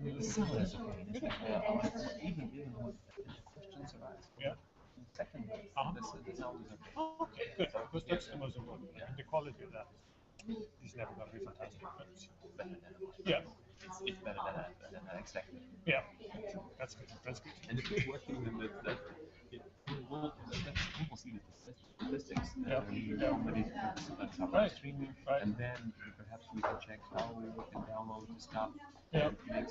So that's okay. Even when questions arise. Yeah. Second, this is always okay. Okay, good. Because that's the most important. Yeah. The quality of that is never going to be fantastic. But Better than it was. yeah. It's better than I expected. Yeah. That's good. That's good. And if it's working, then that's almost even statistics. Yeah. How many participants are Right. streaming, Right. and then perhaps we can check how we can download the stuff. Yeah. And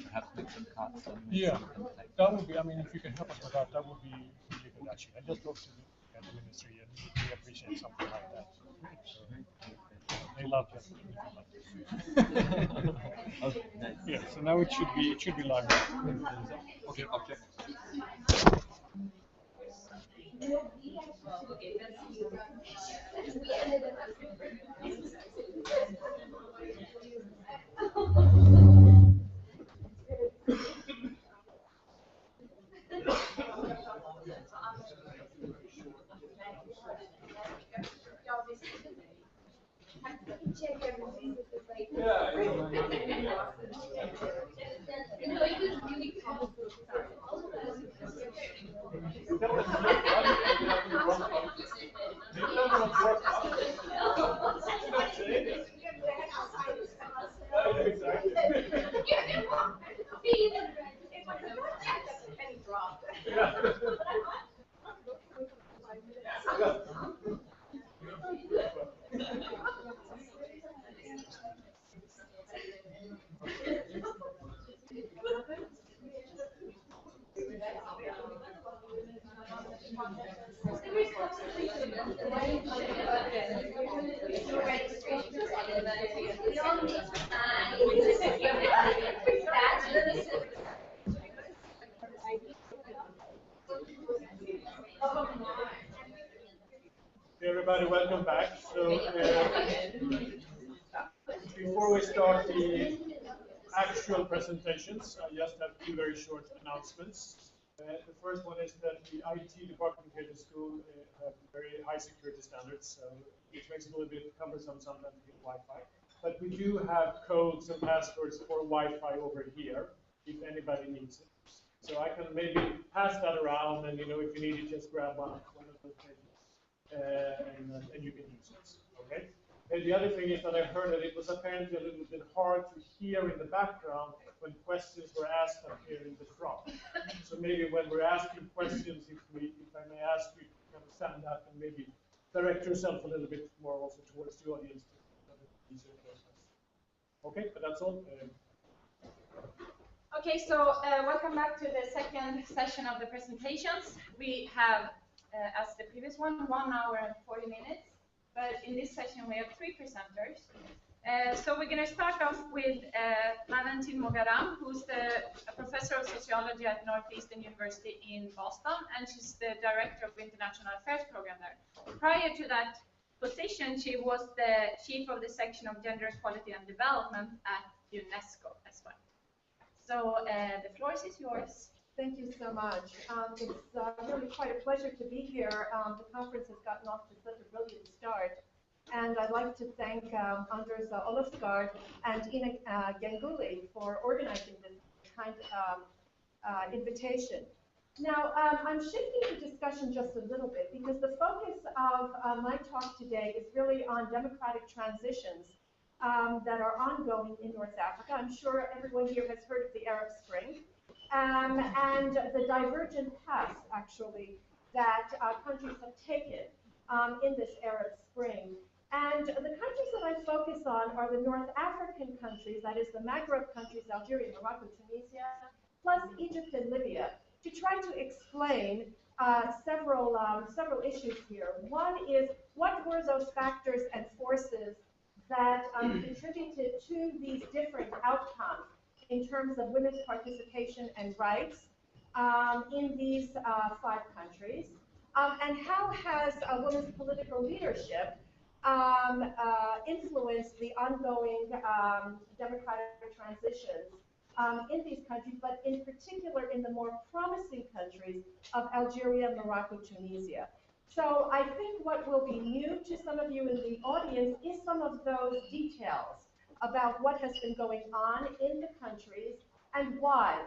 perhaps make some cuts and Yeah. some like That would be, I mean, if you can help us with that, that would be really good actually. I just talked to the ministry and we appreciate something like that. They love it. Okay, nice. Yeah, so now it should be live. Okay, I'll check. Hey everybody, welcome back. So before we start the actual presentations, I just have two very short announcements. The first one is that the IT department here at the school have very high security standards, so which makes it a little bit cumbersome sometimes to get Wi-Fi. But we do have codes and passwords for Wi-Fi over here, if anybody needs it. So I can maybe pass that around, and if you need it, just grab one of those pages, and you can use it. Okay. And the other thing is that I heard that it was apparently a little bit hard to hear in the background when questions were asked up here in the front. So maybe when we're asking questions, if I may ask you to kind of stand up and maybe direct yourself a little bit more also towards the audience to have an easier process. Okay, but that's all. Okay, so welcome back to the second session of the presentations. We have, as the previous one, 1 hour and 40 minutes. But in this session, we have 3 presenters. So we're going to start off with Valentine Mogaram, who's a professor of sociology at Northeastern University in Boston, and she's the director of the International Affairs program there. Prior to that position, she was the chief of the section of gender equality and development at UNESCO as well. So the floor is yours. Thank you so much. It's really quite a pleasure to be here. The conference has gotten off to such a brilliant start. And I'd like to thank Anders Olofsgaard and Ina Ganguly for organizing this kind of invitation. Now, I'm shifting the discussion just a little bit because the focus of my talk today is really on democratic transitions that are ongoing in North Africa. I'm sure everyone here has heard of the Arab Spring. And the divergent paths, actually, that countries have taken in this Arab Spring. And the countries that I focus on are the North African countries, that is the Maghreb countries, Algeria, Morocco, Tunisia, plus Egypt and Libya, to try to explain several issues here. One is, what were those factors and forces that contributed to these different outcomes in terms of women's participation and rights in these 5 countries? And how has women's political leadership influenced the ongoing democratic transitions in these countries, but in particular in the more promising countries of Algeria, Morocco, Tunisia? So I think what will be new to some of you in the audience is some of those details about what has been going on in the countries and why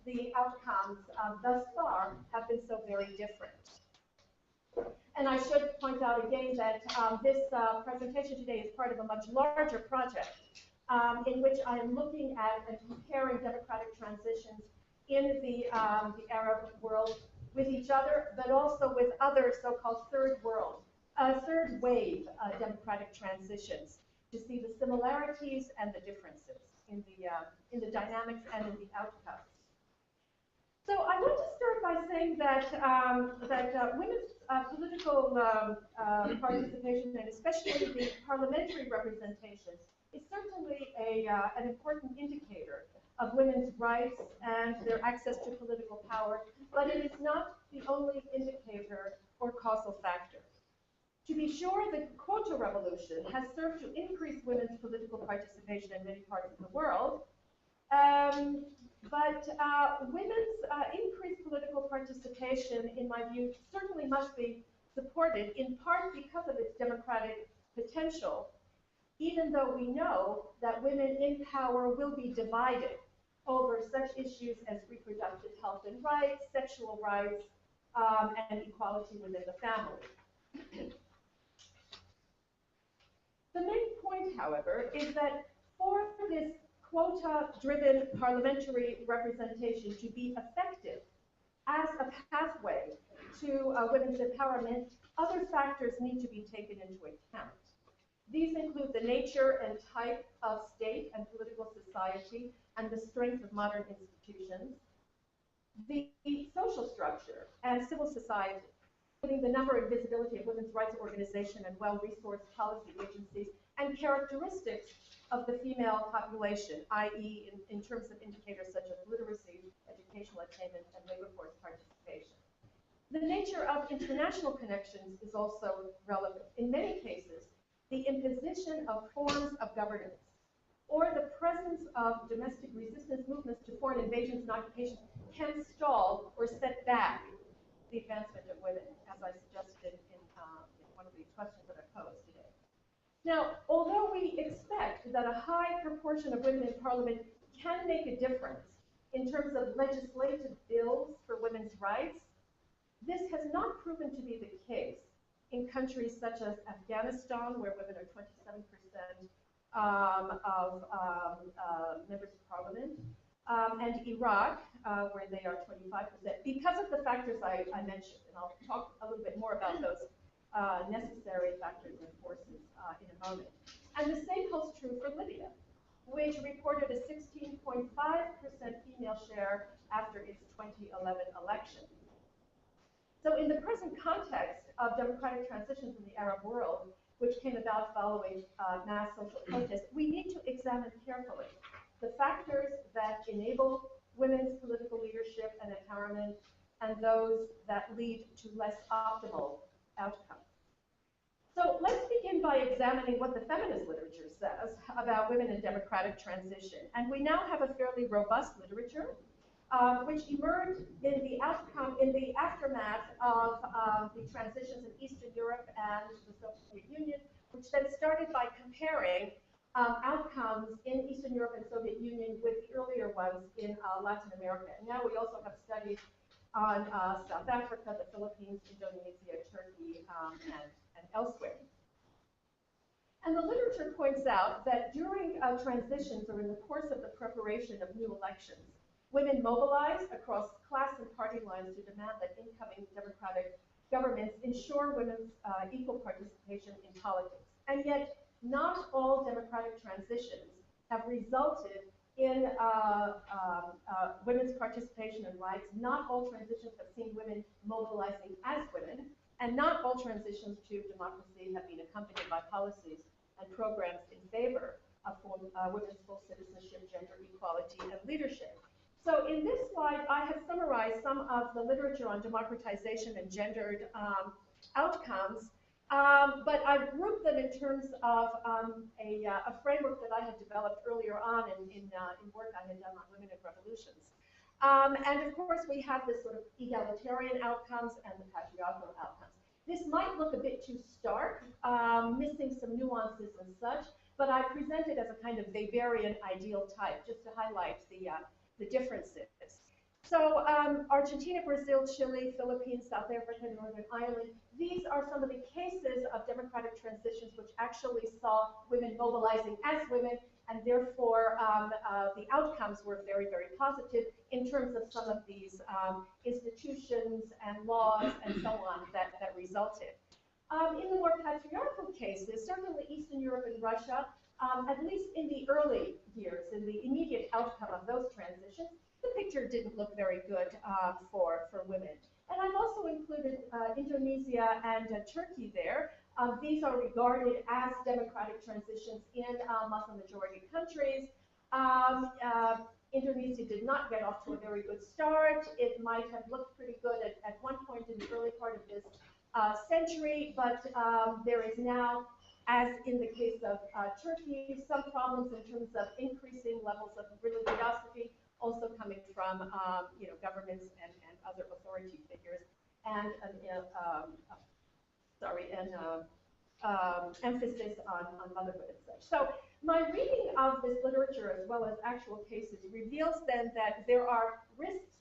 the outcomes thus far have been so very different. And I should point out again that this presentation today is part of a much larger project in which I am looking at and comparing democratic transitions in the Arab world with each other, but also with other so-called third wave democratic transitions, to see the similarities and the differences in the dynamics and in the outcomes. So I want to start by saying that women's political participation, and especially the parliamentary representation, is certainly an important indicator of women's rights and their access to political power, but it is not the only indicator or causal factor. To be sure, the quota revolution has served to increase women's political participation in many parts of the world, but women's increased political participation, in my view, certainly must be supported, in part because of its democratic potential, even though we know that women in power will be divided over such issues as reproductive health and rights, sexual rights, and equality within the family. The main point, however, is that for this quota-driven parliamentary representation to be effective as a pathway to women's empowerment, other factors need to be taken into account. These include the nature and type of state and political society and the strength of modern institutions, the social structure and civil society, including the number and visibility of women's rights organizations and well-resourced policy agencies, and characteristics of the female population, i.e. in terms of indicators such as literacy, educational attainment, and labor force participation. The nature of international connections is also relevant. In many cases, the imposition of forms of governance or the presence of domestic resistance movements to foreign invasions and occupations can stall or set back the advancement of women, as I suggested in one of the questions that I posed today. Now, although we expect that a high proportion of women in parliament can make a difference in terms of legislative bills for women's rights, this has not proven to be the case in countries such as Afghanistan, where women are 27% of members of parliament, and Iraq, where they are 25%, because of the factors I mentioned. And I'll talk a little bit more about those necessary factors and forces in a moment. And the same holds true for Libya, which reported a 16.5% female share after its 2011 election. So in the present context of democratic transitions in the Arab world, which came about following mass social protests, we need to examine carefully the factors that enable women's political leadership and empowerment and those that lead to less optimal outcomes. So let's begin by examining what the feminist literature says about women in democratic transition. And we now have a fairly robust literature which emerged in the aftermath of the transitions in Eastern Europe and the Soviet Union, which then started by comparing outcomes in Eastern Europe and Soviet Union with the earlier ones in Latin America. And now we also have studies on South Africa, the Philippines, Indonesia, Turkey, and elsewhere. And the literature points out that during transitions or in the course of the preparation of new elections, women mobilized across class and party lines to demand that incoming democratic governments ensure women's equal participation in politics. And yet, not all democratic transitions have resulted in women's participation and rights. Not all transitions have seen women mobilizing as women, and not all transitions to democracy have been accompanied by policies and programs in favor of women's full citizenship, gender equality, and leadership. So in this slide, I have summarized some of the literature on democratization and gendered outcomes, but I've grouped them in terms of a framework that I had developed earlier on in work I had done on women and revolutions. And of course, we have this sort of egalitarian outcomes and the patriarchal outcomes. This might look a bit too stark, missing some nuances and such, but I present it as a kind of Weberian ideal type, just to highlight the the differences. So Argentina, Brazil, Chile, Philippines, South Africa, Northern Ireland, these are some of the cases of democratic transitions which actually saw women mobilizing as women, and therefore the outcomes were very, very positive in terms of some of these institutions and laws and so on that resulted. In the more patriarchal cases, certainly Eastern Europe and Russia, at least in the early years, in the immediate outcome of those transitions, the picture didn't look very good for women. And I've also included Indonesia and Turkey there. These are regarded as democratic transitions in Muslim-majority countries. Indonesia did not get off to a very good start. It might have looked pretty good at one point in the early part of this century, but there is now, as in the case of Turkey, some problems in terms of increasing levels of religiosity, also coming from governments and other authority figures, and emphasis on motherhood and such. So my reading of this literature, as well as actual cases, reveals then that there are risks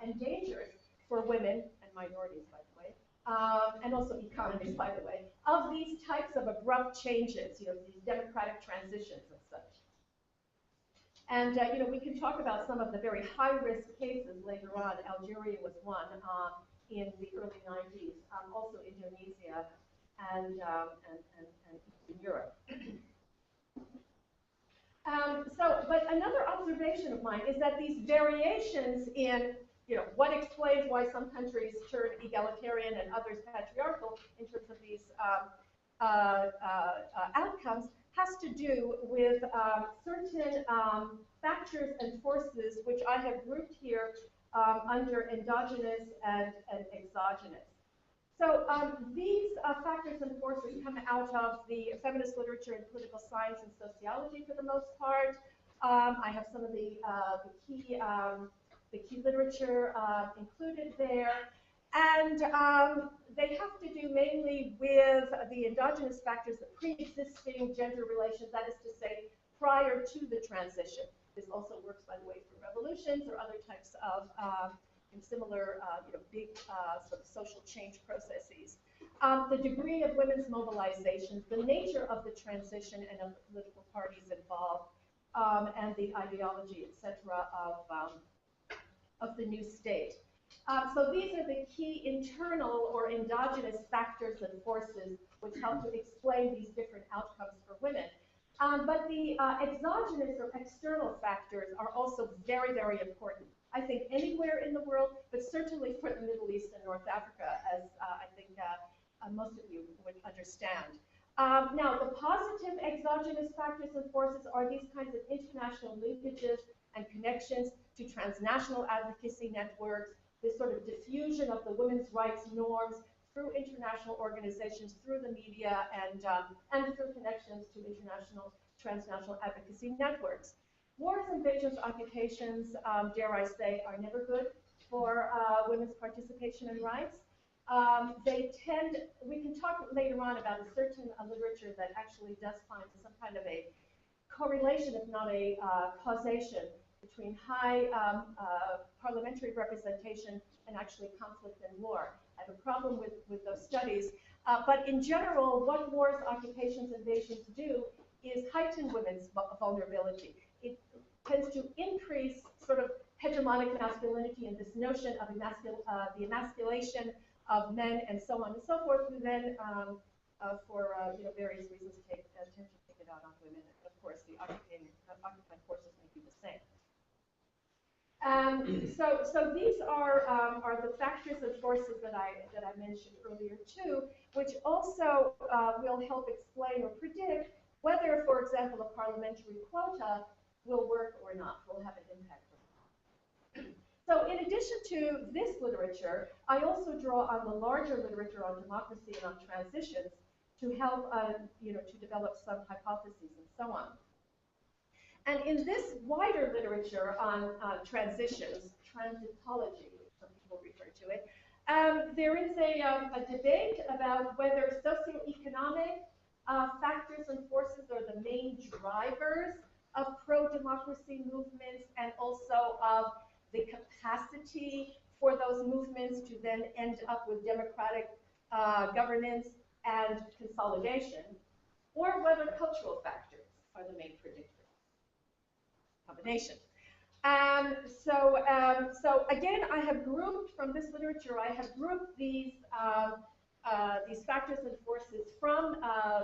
and dangers for women and minorities, by the way, and also economies, by the way, of these types of abrupt changes, these democratic transitions and such. And we can talk about some of the very high-risk cases later on. Algeria was one in the early 90s, also Indonesia and Eastern Europe. But another observation of mine is that these variations in what explains why some countries turn egalitarian and others patriarchal in terms of these outcomes has to do with certain factors and forces which I have grouped here under endogenous and exogenous. So these factors and forces come out of the feminist literature in political science and sociology for the most part. I have some of the key literature included there. And they have to do mainly with the endogenous factors, the pre-existing gender relations, that is to say, prior to the transition. This also works, by the way, for revolutions or other types of similar, big sort of social change processes. The degree of women's mobilizations, the nature of the transition and of the political parties involved, and the ideology, etc., of the new state. So these are the key internal or endogenous factors and forces which help to explain these different outcomes for women. But the exogenous or external factors are also very, very important. I think anywhere in the world, but certainly for the Middle East and North Africa, as I think most of you would understand. Now, the positive exogenous factors and forces are these kinds of international linkages and connections to transnational advocacy networks, this sort of diffusion of the women's rights norms through international organizations, through the media, and through connections to international transnational advocacy networks. Wars, invasions, occupations, dare I say, are never good for women's participation and rights. They tend, we can talk later on about a certain literature that actually does find some kind of a correlation, if not a causation, between high parliamentary representation and actually conflict and war. I have a problem with those studies. But in general, what wars, occupations, invasions do is heighten women's vulnerability. It tends to increase sort of hegemonic masculinity and this notion of the emasculation of men and so on and so forth, who then, for various reasons, tend to take it out on women. And of course, the occupied forces may be the same. So these are the factors and forces that I mentioned earlier too, which also will help explain or predict whether, for example, a parliamentary quota will work or not, will have an impact or not. So in addition to this literature, I also draw on the larger literature on democracy and on transitions to help to develop some hypotheses and so on. And in this wider literature on transitions, transitology, some people refer to it, there is a debate about whether socioeconomic factors and forces are the main drivers of pro-democracy movements and also of the capacity for those movements to then end up with democratic governance and consolidation, or whether cultural factors are the main predictors. Combination. So again, I have grouped from this literature, I have grouped these factors and forces from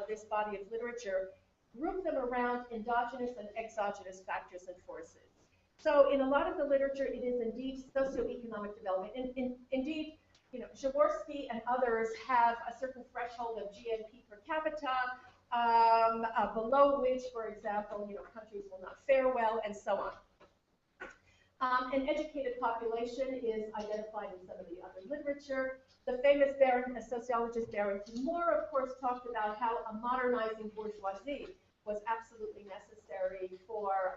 this body of literature, grouped them around endogenous and exogenous factors and forces. So in a lot of the literature, it is indeed socioeconomic development. Indeed, you know, Jaworski and others have a certain threshold of GNP per capita, below which, for example, you know, countries will not fare well, and so on. An educated population is identified in some of the other literature. The famous sociologist Barrington Moore, of course, talked about how a modernizing bourgeoisie was absolutely necessary for,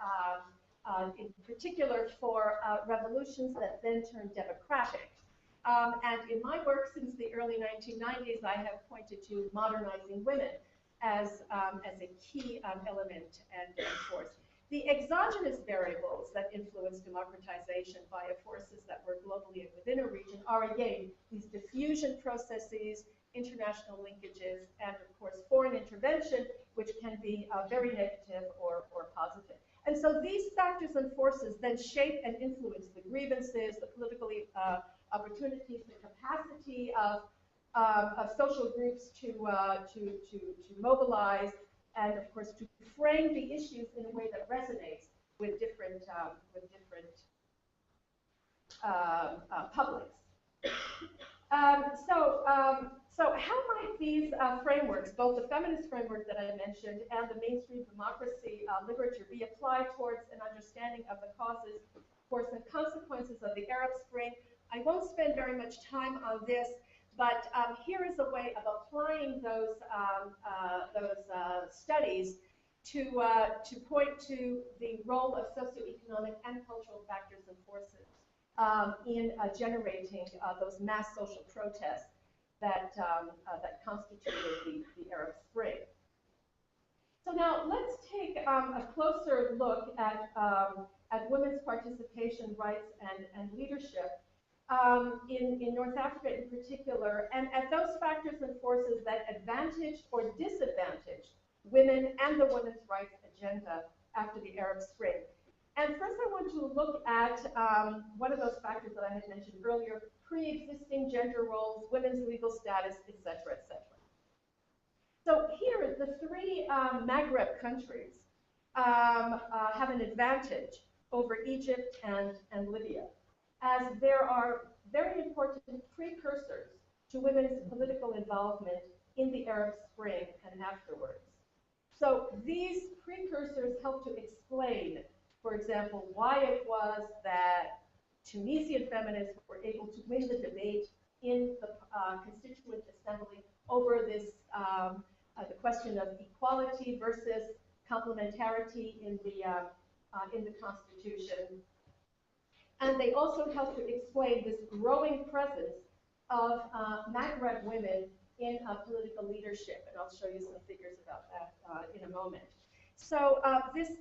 in particular, for revolutions that then turned democratic. And in my work since the early 1990s, I have pointed to modernizing women as a key element and force. The exogenous variables that influence democratization via forces that work globally and within a region are, again, these diffusion processes, international linkages, and, of course, foreign intervention, which can be very negative or positive. And so these factors and forces then shape and influence the grievances, the political opportunities, the capacity of social groups to mobilize, and of course to frame the issues in a way that resonates with different publics. So how might these frameworks, both the feminist framework that I mentioned and the mainstream democracy literature, be applied towards an understanding of the causes, force, and consequences of the Arab Spring? I won't spend very much time on this, but here is a way of applying those studies to point to the role of socioeconomic and cultural factors and forces in generating those mass social protests that constituted the Arab Spring. So now let's take a closer look at women's participation, rights, and leadership in North Africa in particular, and at those factors and forces that advantaged or disadvantaged women and the women's rights agenda after the Arab Spring. And first I want to look at one of those factors that I had mentioned earlier, pre-existing gender roles, women's legal status, etc., etc. So here, the three Maghreb countries have an advantage over Egypt and Libya, as there are very important precursors to women's political involvement in the Arab Spring and afterwards. So these precursors help to explain, for example, why it was that Tunisian feminists were able to win the debate in the Constituent Assembly over this, the question of equality versus complementarity in the Constitution. And they also help to explain this growing presence of Maghreb women in political leadership, and I'll show you some figures about that in a moment. So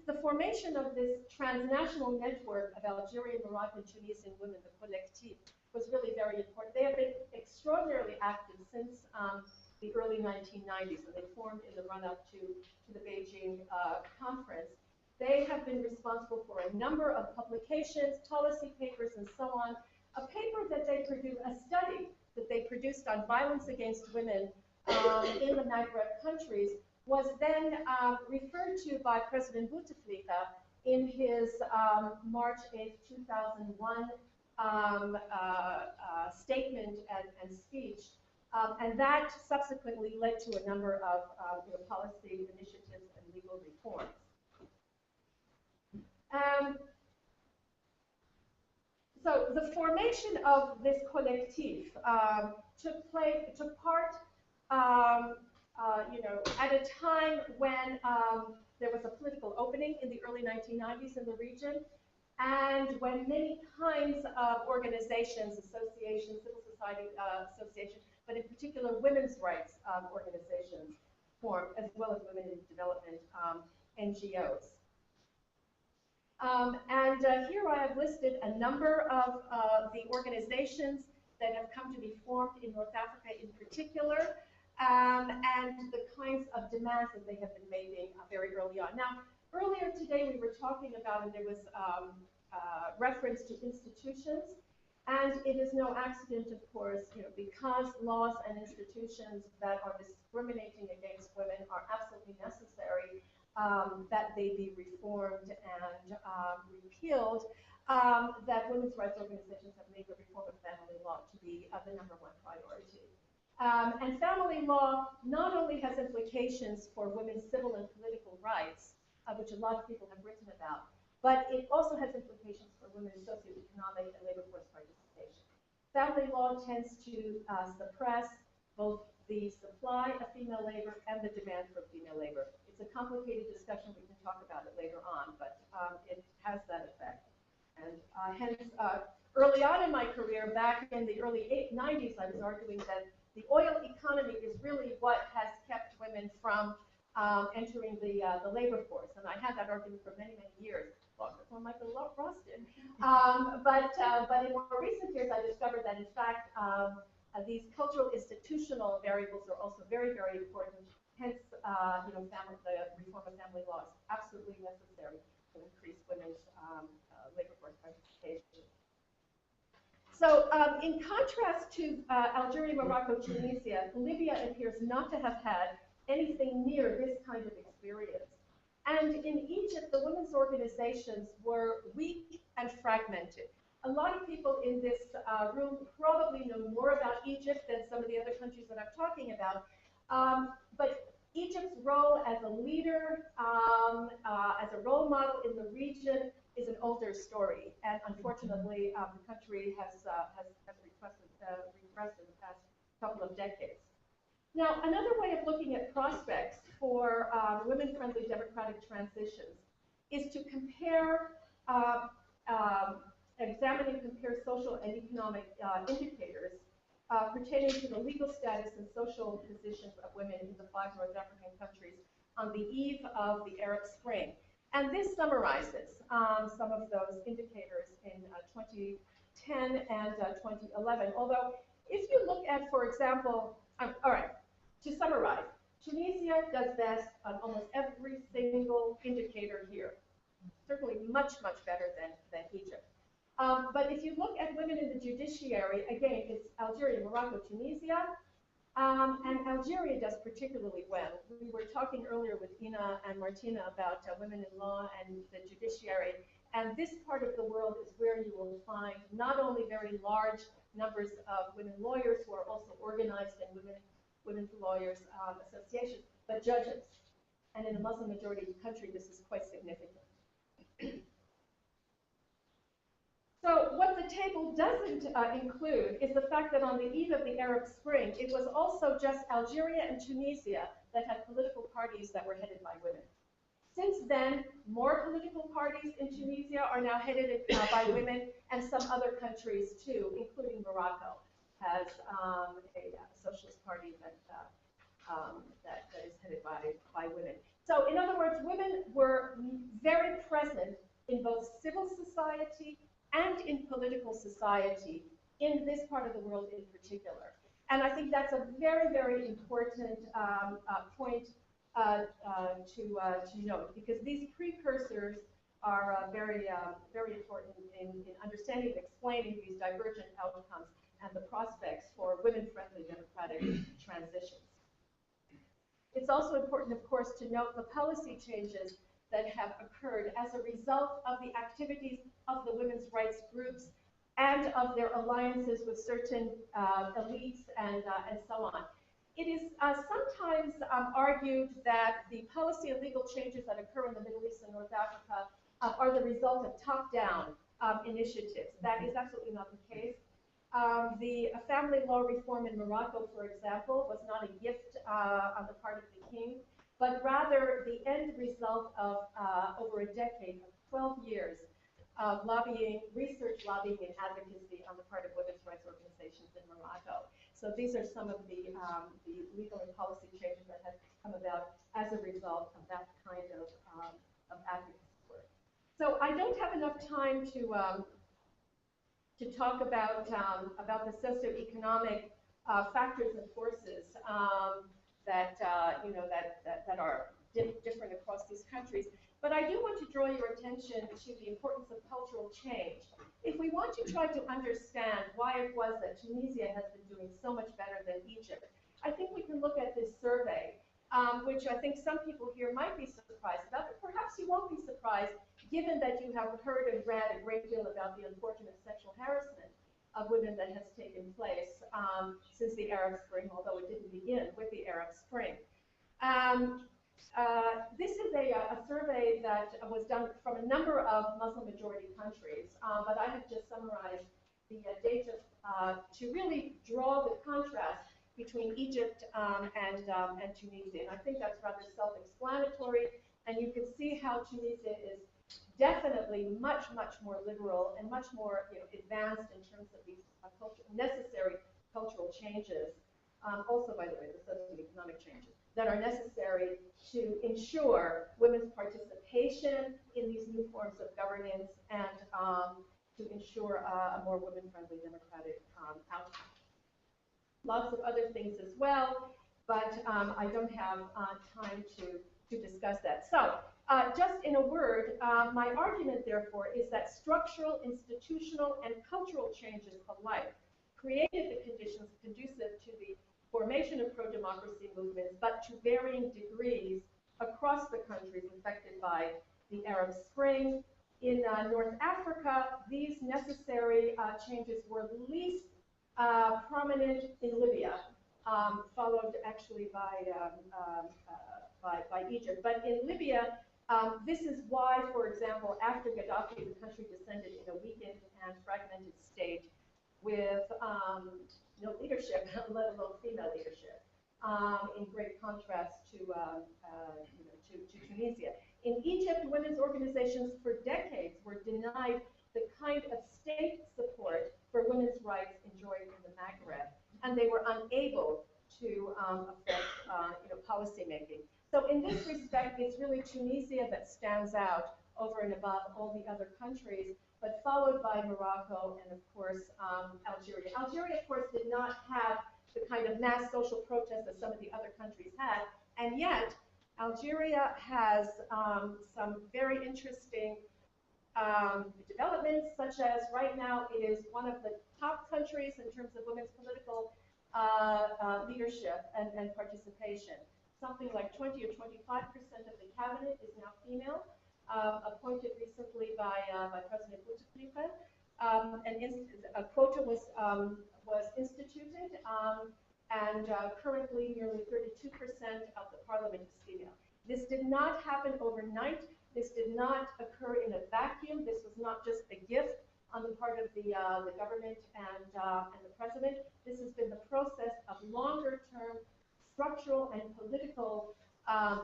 the formation of this transnational network of Algerian, Moroccan, Tunisian women, the Collectif, was really very important. They have been extraordinarily active since the early 1990s, when they formed in the run-up to the Beijing conference. They have been responsible for a number of publications, policy papers, and so on. A paper that they produced, a study that they produced on violence against women in the Maghreb countries, was then referred to by President Bouteflika in his March 8, 2001 statement and speech. And that subsequently led to a number of policy initiatives and legal reforms. So the formation of this collectif took part at a time when there was a political opening in the early 1990s in the region, and when many kinds of organizations, associations, civil society associations, but in particular women's rights organizations formed, as well as women in development NGOs. Here I have listed a number of the organizations that have come to be formed in North Africa in particular, and the kinds of demands that they have been making very early on. Now, earlier today we were talking about, and there was reference to institutions, and it is no accident, of course, because laws and institutions that are discriminating against women are absolutely necessary, that they be reformed and repealed, that women's rights organizations have made the reform of family law to be the #1 priority. And family law not only has implications for women's civil and political rights, which a lot of people have written about, but it also has implications for women's socioeconomic and labor force participation. Family law tends to suppress both the supply of female labor and the demand for female labor. It's a complicated discussion. We can talk about it later on, but it has that effect. And hence, early on in my career, back in the early 90s, I was arguing that the oil economy is really what has kept women from entering the labor force. And I had that argument for many, many years, long before Michael Ross did. But in more recent years, I discovered that, in fact, these cultural institutional variables are also very, very important. Hence, the reform of family law is absolutely necessary to increase women's labor force participation. So, in contrast to Algeria, Morocco, Tunisia, Libya appears not to have had anything near this kind of experience. And in Egypt, the women's organizations were weak and fragmented. A lot of people in this room probably know more about Egypt than some of the other countries that I'm talking about. But Egypt's role as a leader, as a role model in the region, is an older story. And unfortunately, the country has regressed in the past couple of decades. Now, another way of looking at prospects for women-friendly democratic transitions is to compare, examine and compare social and economic indicators pertaining to the legal status and social positions of women in the 5 North African countries on the eve of the Arab Spring. And this summarizes some of those indicators in 2010 and 2011. Although, if you look at, for example, all right, to summarize, Tunisia does best on almost every single indicator here. Certainly much, much better than Egypt. But if you look at women in the judiciary, again, it's Algeria, Morocco, Tunisia, and Algeria does particularly well. We were talking earlier with Ina and Martina about women in law and the judiciary, and this part of the world is where you will find not only very large numbers of women lawyers who are also organized in women's lawyers associations, but judges. And in a Muslim majority country, this is quite significant. So what the table doesn't include is the fact that on the eve of the Arab Spring, it was also just Algeria and Tunisia that had political parties that were headed by women. Since then, more political parties in Tunisia are now headed by women, and some other countries too, including Morocco, has a socialist party that is headed by women. So in other words, women were very present in both civil society and in political society in this part of the world in particular. And I think that's a very, very important point to note, because these precursors are very important in understanding and explaining these divergent outcomes and the prospects for women-friendly democratic transitions. It's also important, of course, to note the policy changes that have occurred as a result of the activities of the women's rights groups and of their alliances with certain elites and so on. It is sometimes argued that the policy and legal changes that occur in the Middle East and North Africa are the result of top-down initiatives. That is absolutely not the case. The family law reform in Morocco, for example, was not a gift on the part of the king, but rather the end result of over a decade, of 12 years, of lobbying, research, lobbying, and advocacy on the part of women's rights organizations in Morocco. So these are some of the legal and policy changes that have come about as a result of that kind of advocacy work. So I don't have enough time to talk about the socioeconomic factors and forces that that are different across these countries. But I do want to draw your attention to the importance of cultural change. If we want to try to understand why it was that Tunisia has been doing so much better than Egypt, I think we can look at this survey, which I think some people here might be surprised about, but perhaps you won't be surprised, given that you have heard and read a great deal about the unfortunate sexual harassment of women that has taken place since the Arab Spring, although it didn't begin with the Arab Spring. This is a survey that was done from a number of Muslim-majority countries, but I have just summarized the data to really draw the contrast between Egypt and Tunisia. And I think that's rather self-explanatory, and you can see how Tunisia is definitely much more liberal and much more advanced in terms of these necessary cultural changes. Also, by the way, the socioeconomic changes that are necessary to ensure women's participation in these new forms of governance and to ensure a more women-friendly democratic outcome. Lots of other things as well, but I don't have time to discuss that. So, just in a word, my argument, therefore, is that structural, institutional, and cultural changes alike created the conditions conducive to the formation of pro-democracy movements, but to varying degrees across the countries affected by the Arab Spring. In North Africa, these necessary changes were least prominent in Libya, followed actually by Egypt. But in Libya, this is why, for example, after Gaddafi, the country descended in a weakened and fragmented state with no leadership, let alone female leadership, in great contrast to Tunisia. In Egypt, women's organizations for decades were denied the kind of state support for women's rights enjoyed in the Maghreb, and they were unable to affect policy making. So in this respect, it's really Tunisia that stands out over and above all the other countries, but followed by Morocco and, of course, Algeria. Algeria, of course, did not have the kind of mass social protests that some of the other countries had, and yet Algeria has some very interesting developments, such as right now it is one of the top countries in terms of women's political leadership and participation. Something like 20 or 25% of the cabinet is now female, appointed recently by President Bouteflika. A quota was instituted, and currently nearly 32% of the parliament is female. This did not happen overnight. This did not occur in a vacuum. This was not just a gift on the part of the government and the president. This has been the process of longer-term structural and political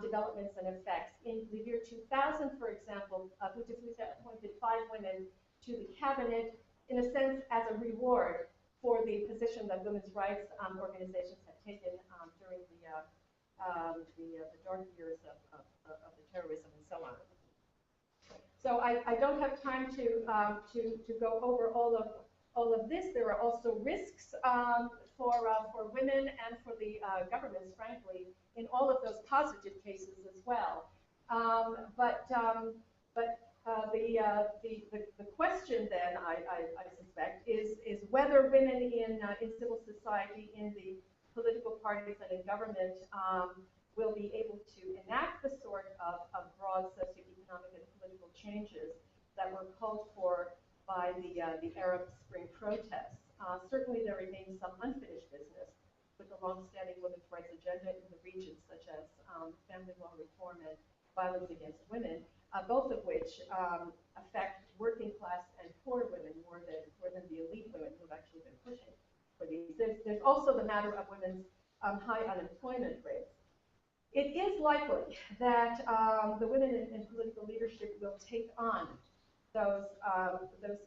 developments and effects. In the year 2000, for example, Bouteflika appointed 5 women to the cabinet, in a sense, as a reward for the position that women's rights organizations had taken during the dark years of the terrorism and so on. So I don't have time to go over all of this. There are also risks for women and for the governments, frankly, in all of those positive cases as well. But the question then, I suspect, is whether women in civil society, in the political parties and in government will be able to enact the sort of broad socioeconomic and political changes that were called for by the Arab Spring protests. Certainly there remains some unfinished business with the long-standing women's rights agenda in the region, such as family law reform and violence against women, both of which affect working class and poor women more than the elite women who have actually been pushing for these. There's also the matter of women's high unemployment rates. It is likely that the women in political leadership will take on those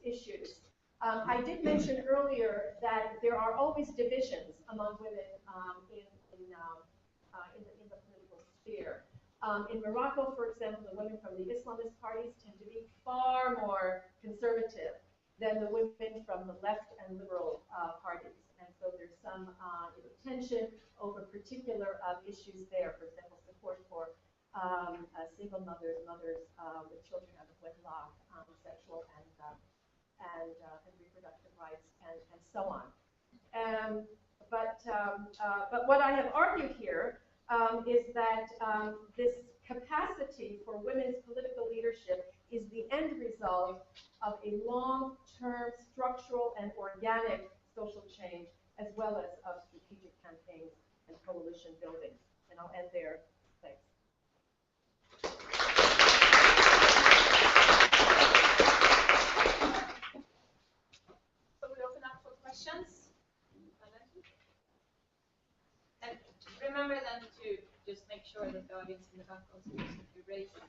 issues. I did mention earlier that there are always divisions among women in the political sphere. In Morocco, for example, the women from the Islamist parties tend to be far more conservative than the women from the left and liberal parties. And so there's some tension over particular issues there. For example, support for single mothers with children out of wedlock, sexual and reproductive rights, and so on. But what I have argued here is that this capacity for women's political leadership is the end result of a long-term structural and organic social change, as well as of strategic campaigns and coalition building. And I'll end there. Thanks. So we open up for questions. And remember then to just make sure that the audience in the back also knows if you raise yourself.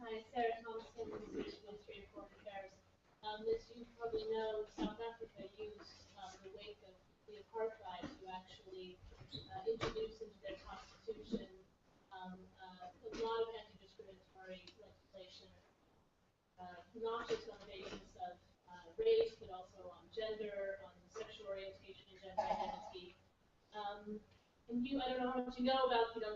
Hi, Sarah Thompson, Research Administrator for Foreign Affairs. As you probably know, South Africa used the wake of the apartheid to actually introduce into their constitution a lot of anti-discriminatory legislation, not just on the basis of race, but also on gender, on sexual orientation and gender identity. And you, I don't know how much you know about, the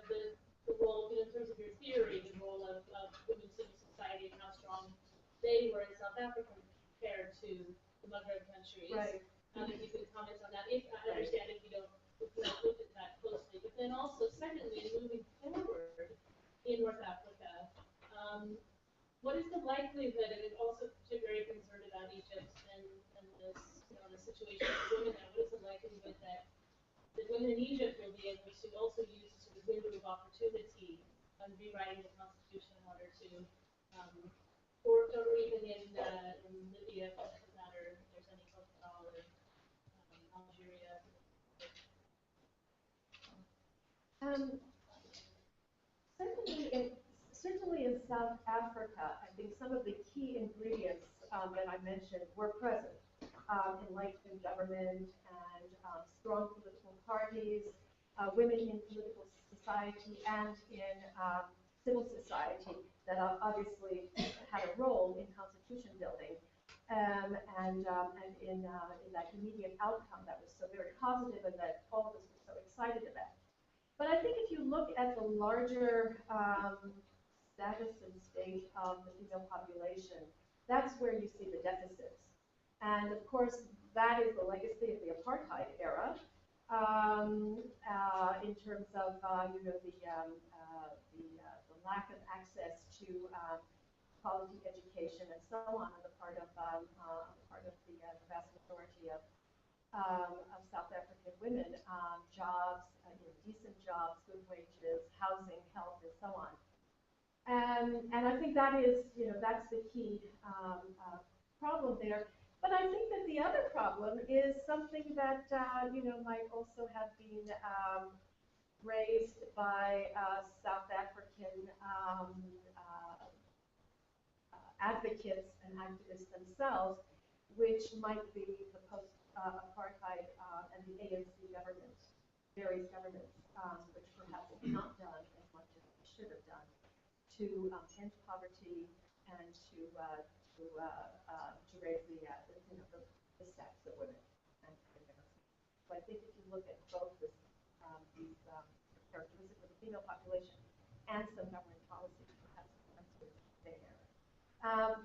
role, in terms of your theory, the role of women's civil society and how strong they were in South Africa compared to the Maghreb countries. Right. If you could comment on that, if I understand if you don't look at that closely. But then also, secondly, moving forward in North Africa, what is the likelihood, and I'm also very concerned about Egypt and this, the situation of women there, what is the likelihood that women in Egypt will be able to also use a sort of window of opportunity on rewriting the constitution in order to, or even in Libya, for that matter, if there's any hope at all, or Algeria? Certainly in South Africa, I think some of the key ingredients that I mentioned were present. Enlightened government and strong political parties, women in political society and in civil society that obviously had a role in constitution building, and in that immediate outcome that was so very positive and that all of us were so excited about. But I think if you look at the larger status and state of the female population, that's where you see the deficits. And of course, that is the legacy of the apartheid era, in terms of the lack of access to quality education and so on the part of the vast majority of South African women, jobs, decent jobs, good wages, housing, health, and so on. And I think that is, that's the key problem there. But I think that the other problem is something that, might also have been raised by South African advocates and activists themselves, which might be the post-apartheid and the ANC government, various governments, which perhaps have not done as much as they should have done to end poverty and to raise the status of women. So I think if you look at both these characteristics of the female population and some government policy, perhaps the answer is there. I've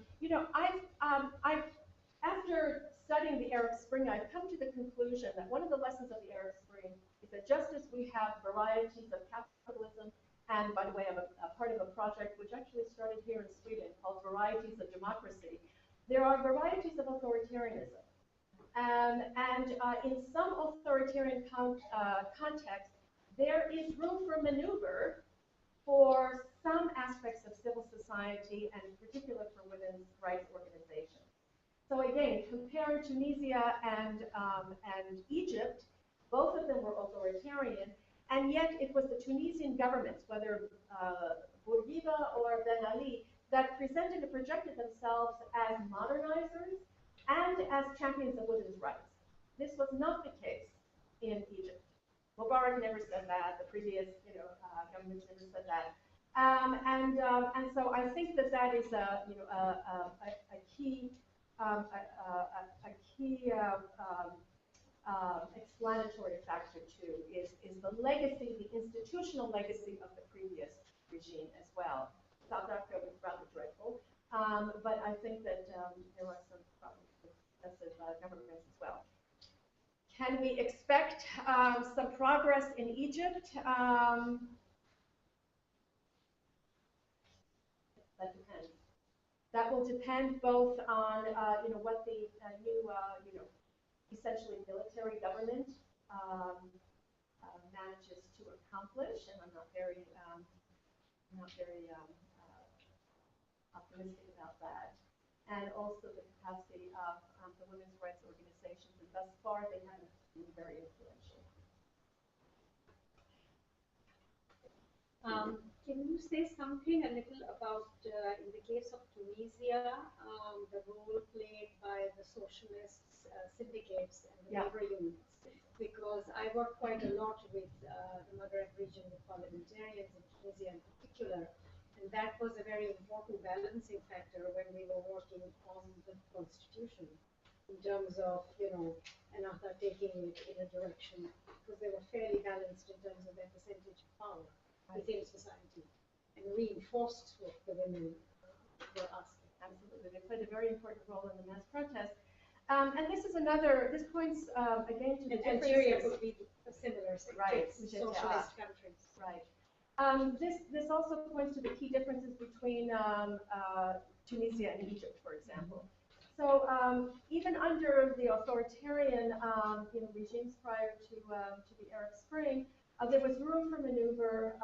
after studying the Arab Spring, I've come to the conclusion that one of the lessons of the Arab Spring is that just as we have varieties of capitalism, and by the way, I'm a part of a project which actually started here in Sweden called Varieties of Democracy, there are varieties of authoritarianism. And in some authoritarian contexts, there is room for maneuver for some aspects of civil society, and in particular for women's rights organizations. So again, comparing Tunisia and Egypt, both of them were authoritarian, and yet it was the Tunisian governments, whether Bourguiba or Ben Ali, that presented and projected themselves as modernizers and as champions of women's rights. This was not the case in Egypt. Mubarak never said that. The previous, governments never said that. And so I think that that is a key explanatory factor too. Is the legacy, the institutional legacy of the previous regime as well. South Africa was rather dreadful, but I think that there are some problems with successive governments as well. Can we expect some progress in Egypt? That depends. That will depend both on what the new essentially military government manages to accomplish, and I'm not very optimistic about that. And also the capacity of the women's rights organizations, and thus far they haven't been very influential. Can you say something a little about, in the case of Tunisia, the role played by the socialist syndicates and the labor unions? Because I work quite a lot with the Maghreb region, with parliamentarians in Tunisia in particular, and that was a very important balancing factor when we were working on the constitution, in terms of, Ennahda taking it in a direction, because they were fairly balanced in terms of their percentage of power within society, and reinforced what the women were asking. Absolutely, they played a very important role in the mass protest. And this is another, this points again to the differences. Algeria would be a similar right, socialist countries. Right. This also points to the key differences between Tunisia and Egypt, for example. So even under the authoritarian regimes prior to the Arab Spring, there was room for maneuver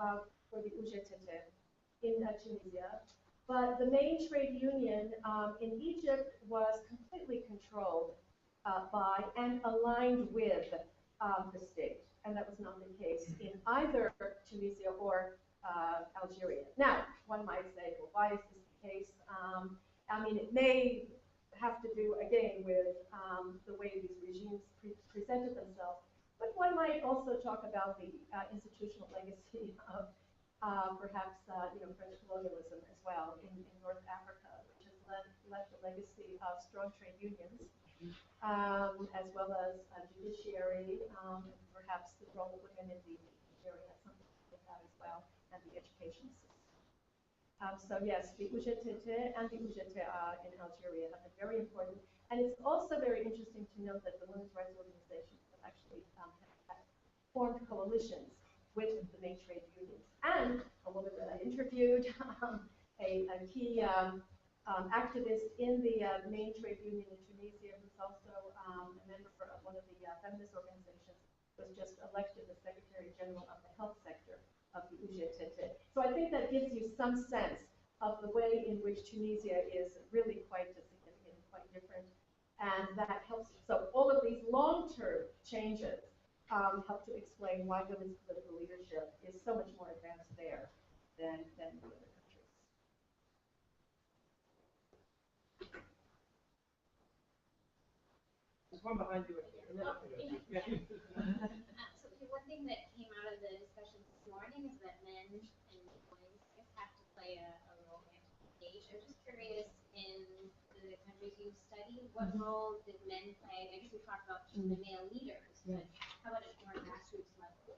for the UGTT in Tunisia, but the main trade union in Egypt was completely controlled by and aligned with the state, and that was not the case in either Tunisia or Algeria. Now, one might say, well, why is this the case? I mean, it may have to do, again, with the way these regimes presented themselves, but one might also talk about the institutional legacy of perhaps French colonialism as well in North Africa, which has left a legacy of strong trade unions, as well as a judiciary, perhaps the role of women in the judiciary has something to do with that as well, and the education system. So yes, the UGTT and the UGTA in Algeria have been very important, and it's also very interesting to note that the women's rights organizations have actually have formed coalitions with the main trade unions. And a woman that I interviewed, a key activist in the main trade union in Tunisia, who's also a member of one of the feminist organizations, was just elected the Secretary General of the health sector of the UGTT. So I think that gives you some sense of the way in which Tunisia is really quite significant, quite different, and that helps. So all of these long-term changes help to explain why women's political leadership is so much more advanced there than the other countries. There's one behind you. Yeah. So one thing that came out of the discussion this morning is that men and boys have to play a role in engage. I'm just curious, in the countries you've studied, what role did men play? I guess we talked about the male leaders, but how about at more grassroots level?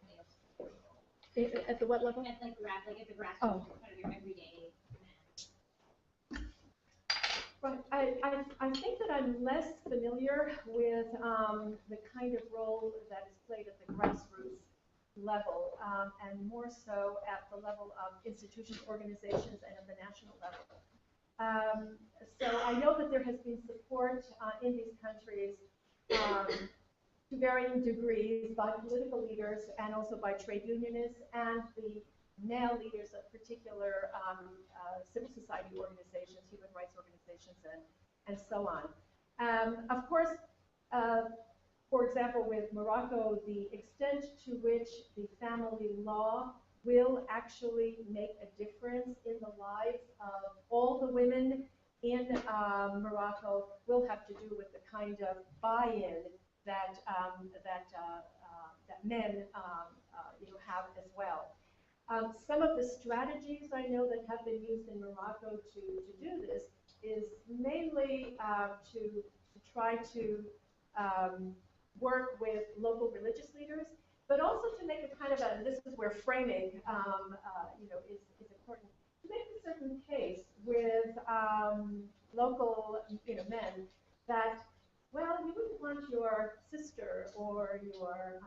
At the what level? At the grassroots, kind of your everyday. Right. I think that I'm less familiar with the kind of role that is played at the grassroots level, and more so at the level of institutions, organizations, and at the national level. So I know that there has been support in these countries to varying degrees by political leaders and also by trade unionists and the male leaders of particular civil society organizations, human rights organizations, and so on. Of course, for example, with Morocco, the extent to which the family law will actually make a difference in the lives of all the women in Morocco will have to do with the kind of buy-in that that men have as well. Some of the strategies I know that have been used in Morocco to do this is mainly to try to work with local religious leaders, but also to make a kind of a, this is where framing is important, to make a certain case with local men that, well, you wouldn't want your sister or your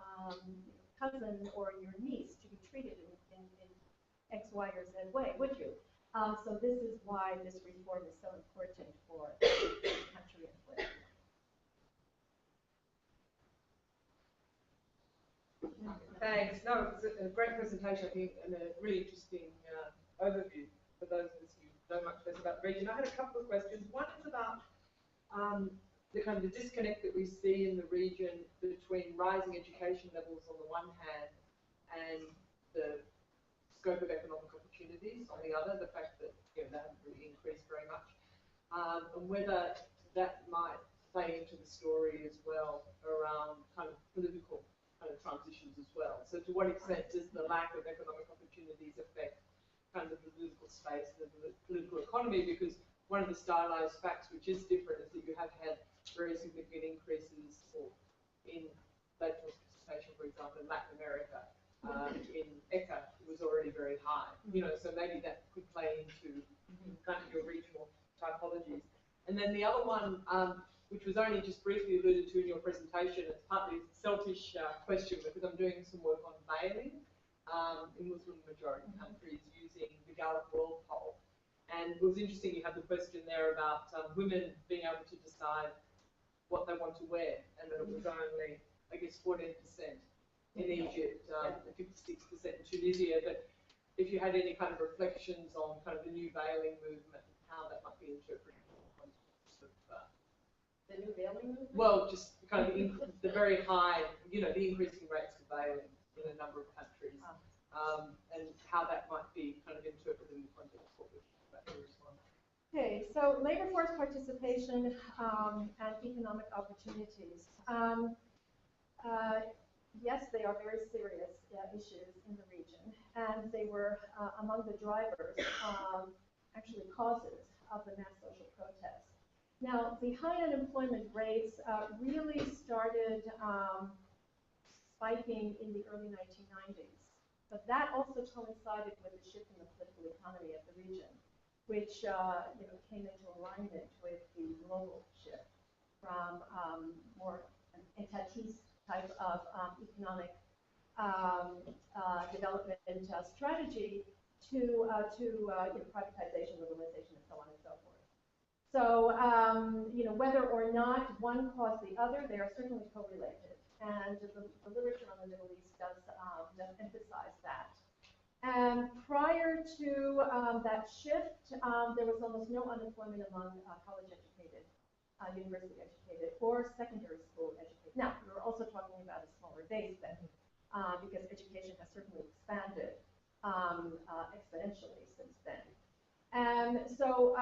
cousin or your niece to be treated in X, Y, or Z way, would you? So this is why this reform is so important for the country and for Thanks. No, it's a great presentation, I think, and a really interesting overview for those of us who know much less about the region. I had a couple of questions. One is about the kind of the disconnect that we see in the region between rising education levels on the one hand and the scope of economic opportunities on the other, the fact that they haven't really increased very much, and whether that might play into the story as well around kind of political kind of transitions as well. So to what extent does the lack of economic opportunities affect kind of the political space, the political economy? Because one of the stylized facts which is different is that you have had very significant increases in labor participation, for example, in Latin America. In ECA, it was already very high. So maybe that could play into kind of your regional typologies. And then the other one, which was only just briefly alluded to in your presentation, it's partly a selfish question because I'm doing some work on veiling in Muslim majority countries using the Gallup World Poll. And it was interesting, you had the question there about women being able to decide what they want to wear, and that it was only, I guess, 14% in Egypt, 56% in Tunisia. But if you had any kind of reflections on kind of the new veiling movement and how that might be interpreted in the context of the new veiling movement? Well, just kind of the very high, the increasing rates of veiling in a number of countries, and how that might be kind of interpreted in the context of what we're talking about here as well. Okay, so labor force participation and economic opportunities. Yes, they are very serious issues in the region, and they were among the drivers, actually causes of the mass social protests. Now, the high unemployment rates really started spiking in the early 1990s, but that also coincided with the shift in the political economy of the region, which came into alignment with the global shift from more an étatiste type of economic development strategy to privatization, liberalization, and so on and so forth. So, whether or not one caused the other, they are certainly correlated, and the literature on the Middle East does emphasize that. And prior to that shift, there was almost no unemployment among college-educated, university-educated, or secondary school educated. Now, we're also talking about a smaller base then, because education has certainly expanded exponentially since then. And so,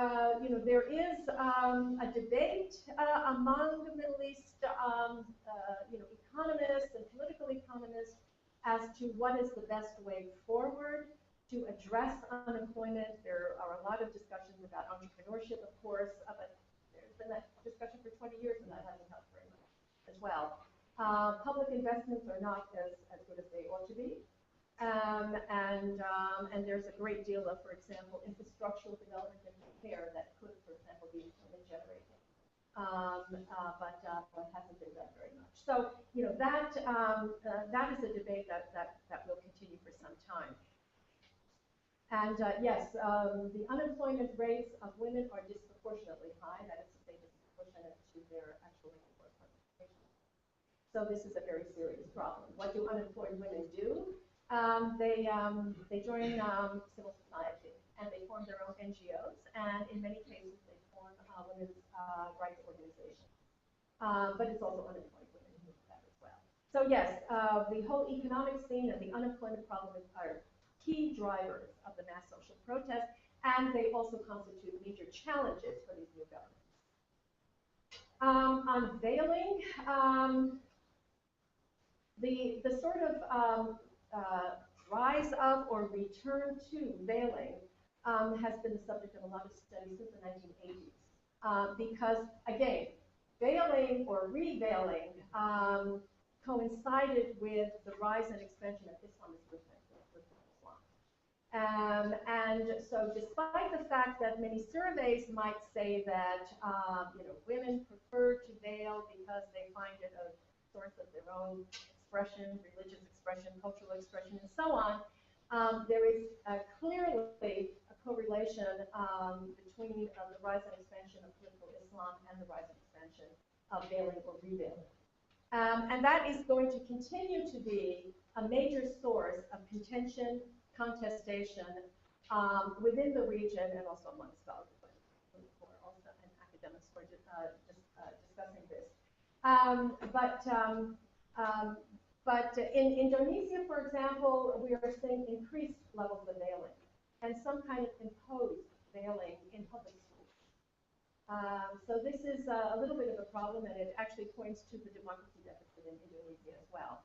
there is a debate among the Middle East, economists and political economists as to what is the best way forward to address unemployment. There are a lot of discussions about entrepreneurship, of course, but there's been that discussion for 20 years, and that hasn't helped very much as well. Public investments are not as good as they ought to be. And there's a great deal of, for example, infrastructural development and repair that could, for example, be employment generating. But hasn't been done very much. So, that is a debate that will continue for some time. And yes, the unemployment rates of women are disproportionately high. That is to say, disproportionate to their actual labor force participation. So this is a very serious problem. What do unemployed women do? They join civil society, and they form their own NGOs, and in many cases they form women's rights organizations. But it's also unemployed women who do that as well. So yes, the whole economic scene and the unemployment problem are key drivers of the mass social protest, and they also constitute major challenges for these new governments. On veiling, The sort of rise of or return to veiling has been the subject of a lot of studies since the 1980s. Because, again, veiling or reveiling coincided with the rise and expansion of Islamist movement. And so despite the fact that many surveys might say that women prefer to veil because they find it a source of their own expression, religious expression, cultural expression, and so on, there is clearly a correlation between the rise and expansion of political Islam and the rise and expansion of veiling or reveiling. And that is going to continue to be a major source of contention, contestation within the region and also among scholars who are also and academics who are discussing this. But in Indonesia, for example, we are seeing increased levels of veiling and some kind of imposed veiling in public schools. So this is a little bit of a problem, and it actually points to the democracy deficit in Indonesia as well.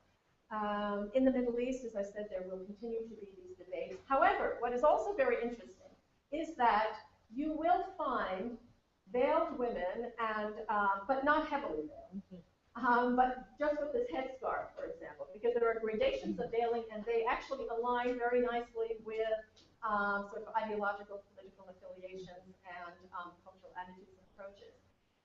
In the Middle East, as I said, there will continue to be these debates. However, what is also very interesting is that you will find veiled women, and but not heavily veiled, but just with this headscarf, for example, because there are gradations of veiling, and they actually align very nicely with sort of ideological, political affiliations and cultural attitudes and approaches.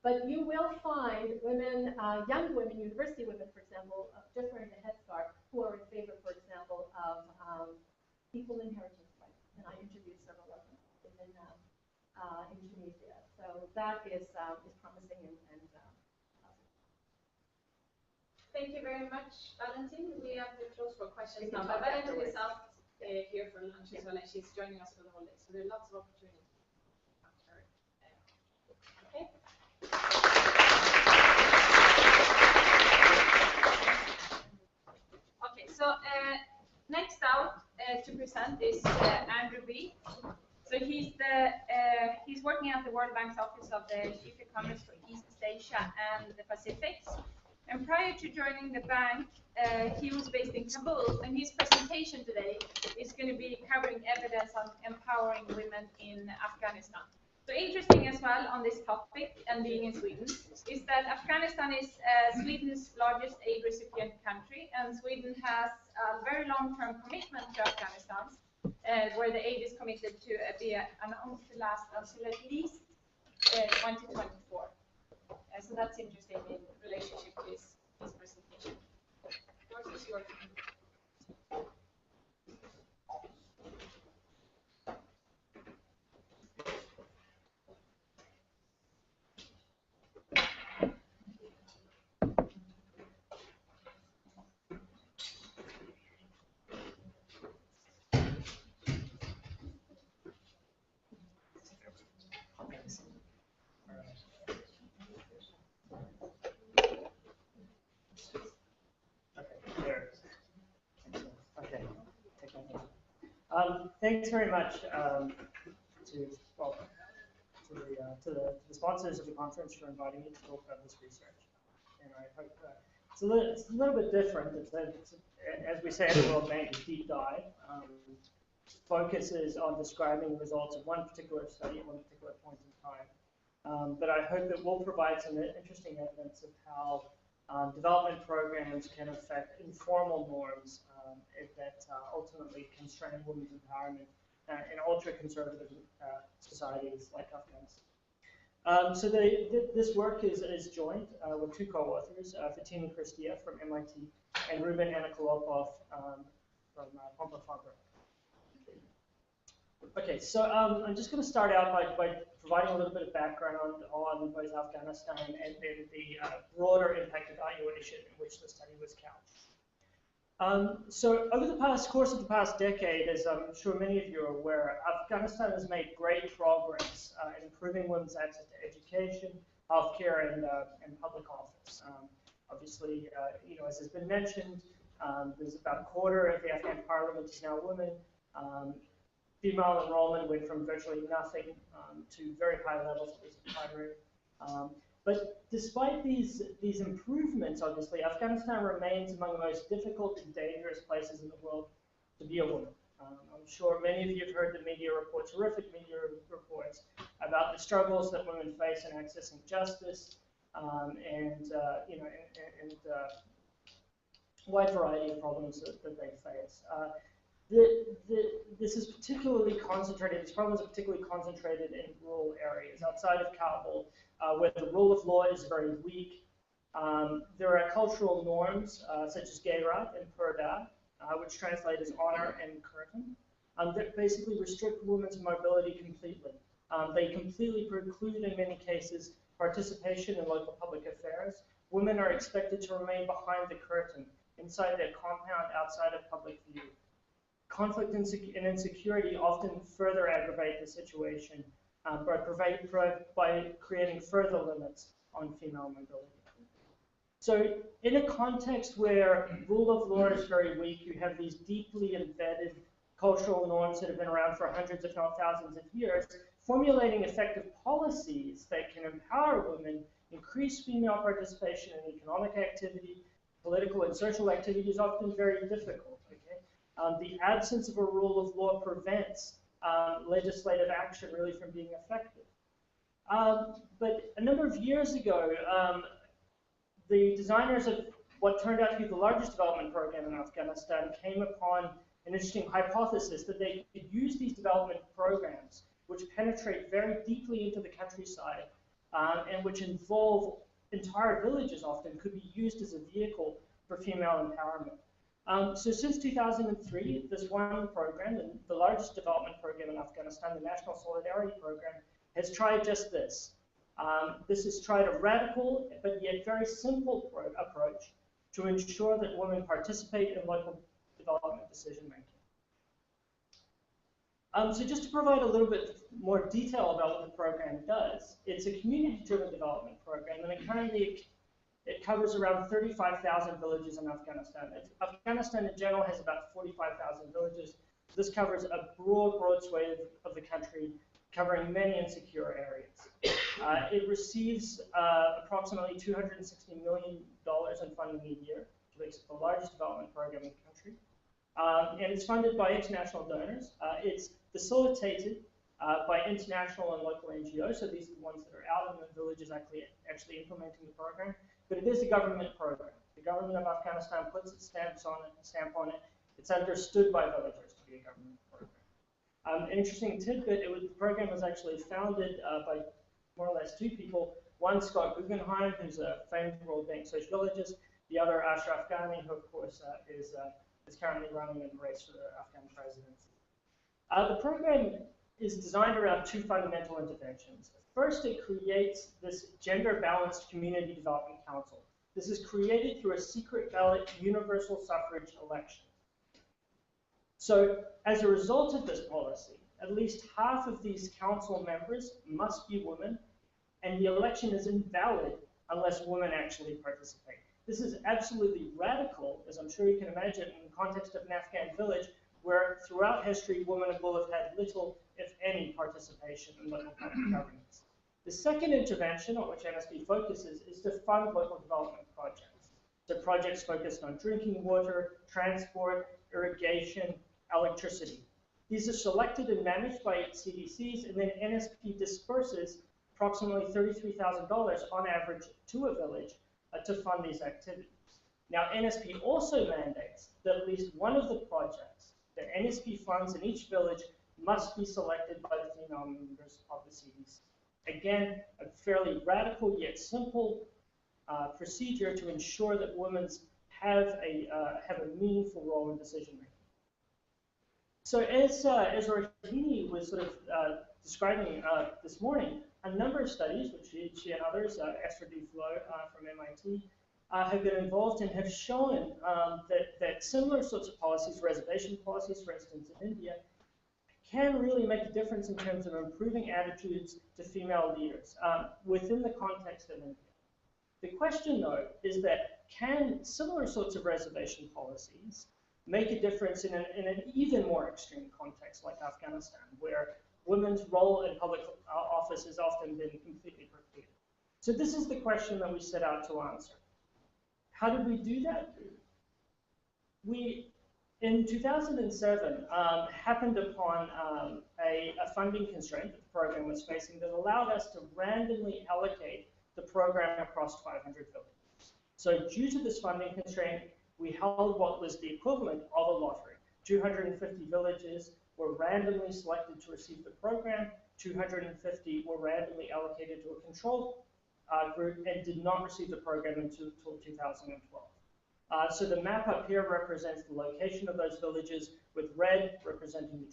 But you will find women, young women, university women, for example, just wearing the headscarf, who are in favor, for example, of equal inheritance rights. And I interviewed several of them in Tunisia. So that is promising and positive. Thank you very much, Valentin. We have to close for questions now. But Valentin is out here for lunch as well, and she's joining us for the whole day. So there are lots of opportunities. Okay. Okay, so next out to present is Andrew B. So he's working at the World Bank's Office of the Chief Economist for East Asia and the Pacific. And prior to joining the bank, he was based in Kabul, and his presentation today is going to be covering evidence on empowering women in Afghanistan. So interesting as well on this topic, and being in Sweden, is that Afghanistan is Sweden's largest aid recipient country, and Sweden has a very long-term commitment to Afghanistan, where the aid is committed to be announced to last until at least 2024. So that's interesting in relationship to his presentation. What is your Thanks very much to the sponsors of the conference for inviting me to talk about this research. And I hope it's a little bit different. It's as we say at the World Bank, a deep dive. Focuses on describing the results of one particular study at one particular point in time. But I hope it will provide some interesting evidence of how development programs can affect informal norms that ultimately constrain women's empowerment in ultra-conservative societies like Afghanistan. So this work is joint with two co-authors, Fatima Christia from MIT and Ruben Anakolopov from Pompey. Okay, so I'm just going to start out by providing a little bit of background on both Afghanistan and then the broader impact evaluation in which the study was couched. So over the course of the past decade, as I'm sure many of you are aware, Afghanistan has made great progress in improving women's access to education, healthcare, and public office. Obviously, as has been mentioned, there's about a quarter of the Afghan parliament is now women. Female enrollment went from virtually nothing to very high levels, at least in primary. But despite these improvements, obviously, Afghanistan remains among the most difficult and dangerous places in the world to be a woman. I'm sure many of you have heard the media reports, horrific media reports, about the struggles that women face in accessing justice, and wide variety of problems that they face. This is particularly concentrated, these problems are particularly concentrated in rural areas outside of Kabul, where the rule of law is very weak. There are cultural norms, such as gayrat and purdah, which translate as honor and curtain, that basically restrict women's mobility completely. They completely preclude, in many cases, participation in local public affairs. Women are expected to remain behind the curtain, inside their compound, outside of public view. Conflict and insecurity often further aggravate the situation by creating further limits on female mobility. So in a context where rule of law is very weak, you have these deeply embedded cultural norms that have been around for hundreds, if not thousands of years, formulating effective policies that can empower women, increase female participation in economic activity, political and social activity is often very difficult. Okay? The absence of a rule of law prevents legislative action really from being effective. But a number of years ago, the designers of what turned out to be the largest development program in Afghanistan came upon an interesting hypothesis that they could use these development programs, which penetrate very deeply into the countryside and which involve entire villages often, could be used as a vehicle for female empowerment. So since 2003, this one program, the largest development program in Afghanistan, the National Solidarity Program, has tried just this. This has tried a radical but yet very simple approach to ensure that women participate in local development decision making. So just to provide a little bit more detail about what the program does, it's a community-driven development program, and it covers around 35,000 villages in Afghanistan. Afghanistan in general has about 45,000 villages. This covers a broad swathe of the country, covering many insecure areas. It receives approximately $260 million in funding a year, which makes it the largest development program in the country. And it's funded by international donors. It's facilitated by international and local NGOs, so these are the ones that are out in the villages actually implementing the program. But it is a government program. The government of Afghanistan puts its stamp on it. It's understood by villagers to be a government program. An interesting tidbit, the program was actually founded by more or less two people. One, Scott Guggenheim, who's a famed World Bank sociologist. The other, Ashraf Ghani, who of course is currently running in the race for the Afghan presidency. The program is designed around two fundamental interventions. First, it creates this gender-balanced community development council. This is created through a secret ballot universal suffrage election. So as a result of this policy, at least half of these council members must be women, and the election is invalid unless women actually participate. This is absolutely radical, as I'm sure you can imagine, in the context of an Afghan village, where throughout history, women will have had little, if any, participation in local public governance. The second intervention on which NSP focuses is to fund local development projects. So projects focused on drinking water, transport, irrigation, electricity. These are selected and managed by CDCs, and then NSP disperses approximately $33,000 on average to a village to fund these activities. Now, NSP also mandates that at least one of the projects that NSP funds in each village must be selected by the female members of the CDC. Again, a fairly radical yet simple procedure to ensure that women have a meaningful role in decision making. So as Rohini was sort of describing this morning, a number of studies, which she and others, Esther Duflo from MIT, have been involved in, have shown that similar sorts of policies, reservation policies, for instance, in India, can really make a difference in terms of improving attitudes to female leaders within the context of India. The question, though, is that can similar sorts of reservation policies make a difference in an even more extreme context like Afghanistan, where women's role in public office has often been completely precluded? So this is the question that we set out to answer. How did we do that? We, in 2007, happened upon a funding constraint that the program was facing that allowed us to randomly allocate the program across 500 villages. So due to this funding constraint, we held what was the equivalent of a lottery. 250 villages were randomly selected to receive the program. 250 were randomly allocated to a control group and did not receive the program until 2012. So the map up here represents the location of those villages, with red representing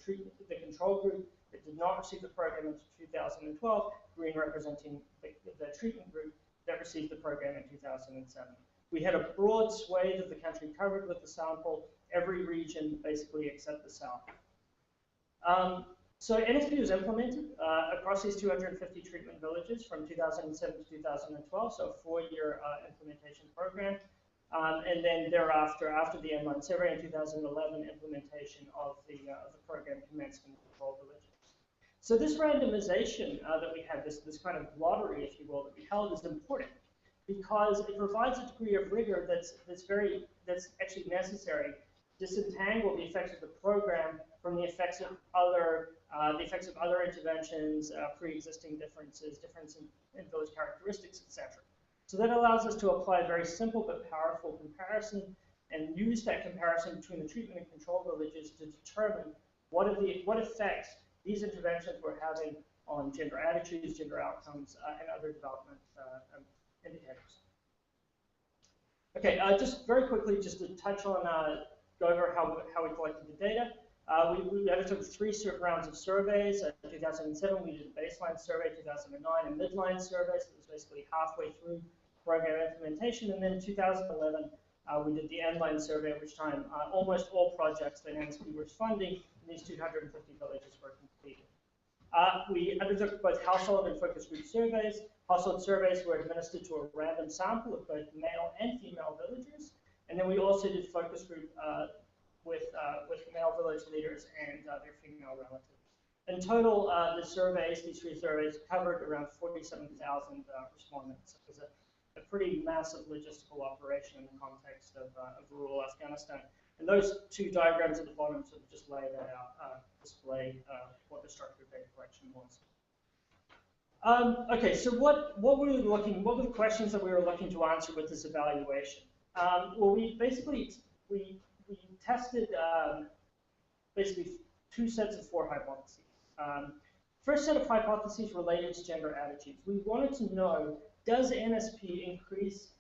the control group that did not receive the program until 2012, green representing the treatment group that received the program in 2007. We had a broad swathe of the country covered with the sample, every region basically except the south. So NSP was implemented across these 250 treatment villages from 2007 to 2012, so a 4-year implementation program. And then thereafter, after the M1 survey in 2011, implementation of the program commenced in control villages. So this randomization that we had, this kind of lottery, if you will, that we held is important because it provides a degree of rigor that's actually necessary to disentangle the effects of the program from the effects of other interventions, pre-existing differences, difference in those characteristics, etc. So that allows us to apply a very simple but powerful comparison and use that comparison between the treatment and control villages to determine what effects these interventions were having on gender attitudes, gender outcomes, and other development indicators. Okay, just very quickly, just to touch on, go over how we collected the data. We undertook 3 rounds of surveys. In 2007, we did a baseline survey, 2009, a midline survey, so it was basically halfway through program implementation, and then in 2011, we did the end-line survey, at which time almost all projects that NSP was funding in these 250 villages were completed. We undertook both household and focus group surveys. Household surveys were administered to a random sample of both male and female villagers, and then we also did focus group with male village leaders and their female relatives. In total, these 3 surveys covered around 47,000 respondents. It was a pretty massive logistical operation in the context of rural Afghanistan. And those 2 diagrams at the bottom sort of just lay that out, display what the structure of data collection was. Okay, so what were the questions that we were looking to answer with this evaluation? Well, we tested basically 2 sets of 4 hypotheses. First set of hypotheses related to gender attitudes. We wanted to know, does NSP increase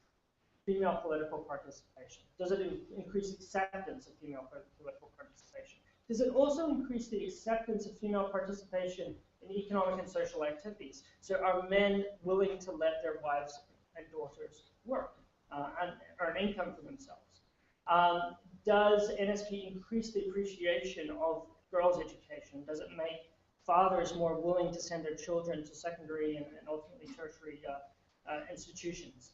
female political participation? Does it increase acceptance of female political participation? Does it also increase the acceptance of female participation in economic and social activities? So are men willing to let their wives and daughters work and earn income for themselves? Does NSP increase the appreciation of girls' education? Does it make fathers more willing to send their children to secondary and ultimately tertiary institutions?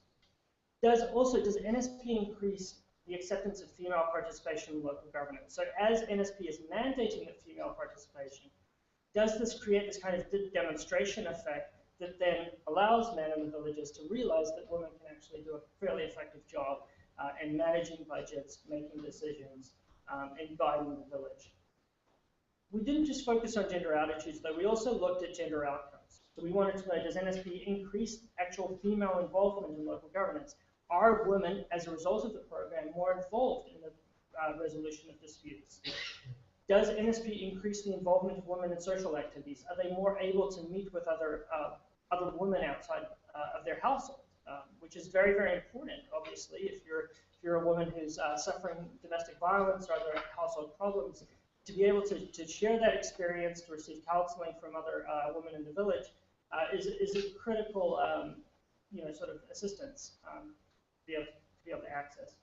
Does NSP increase the acceptance of female participation in local governance? So as NSP is mandating that female participation, does this create this kind of demonstration effect that then allows men in the villages to realize that women can actually do a fairly effective job in managing budgets, making decisions, and guiding the village? We didn't just focus on gender attitudes, though. We also looked at gender outcomes. So we wanted to know, does NSP increase actual female involvement in local governance? Are women, as a result of the program, more involved in the resolution of disputes? Does NSP increase the involvement of women in social activities? Are they more able to meet with other women outside of their household? Which is very, very important, obviously, if you're a woman who's suffering domestic violence or other household problems, to be able to share that experience, to receive counseling from other women in the village, is a critical, sort of assistance to be able to access.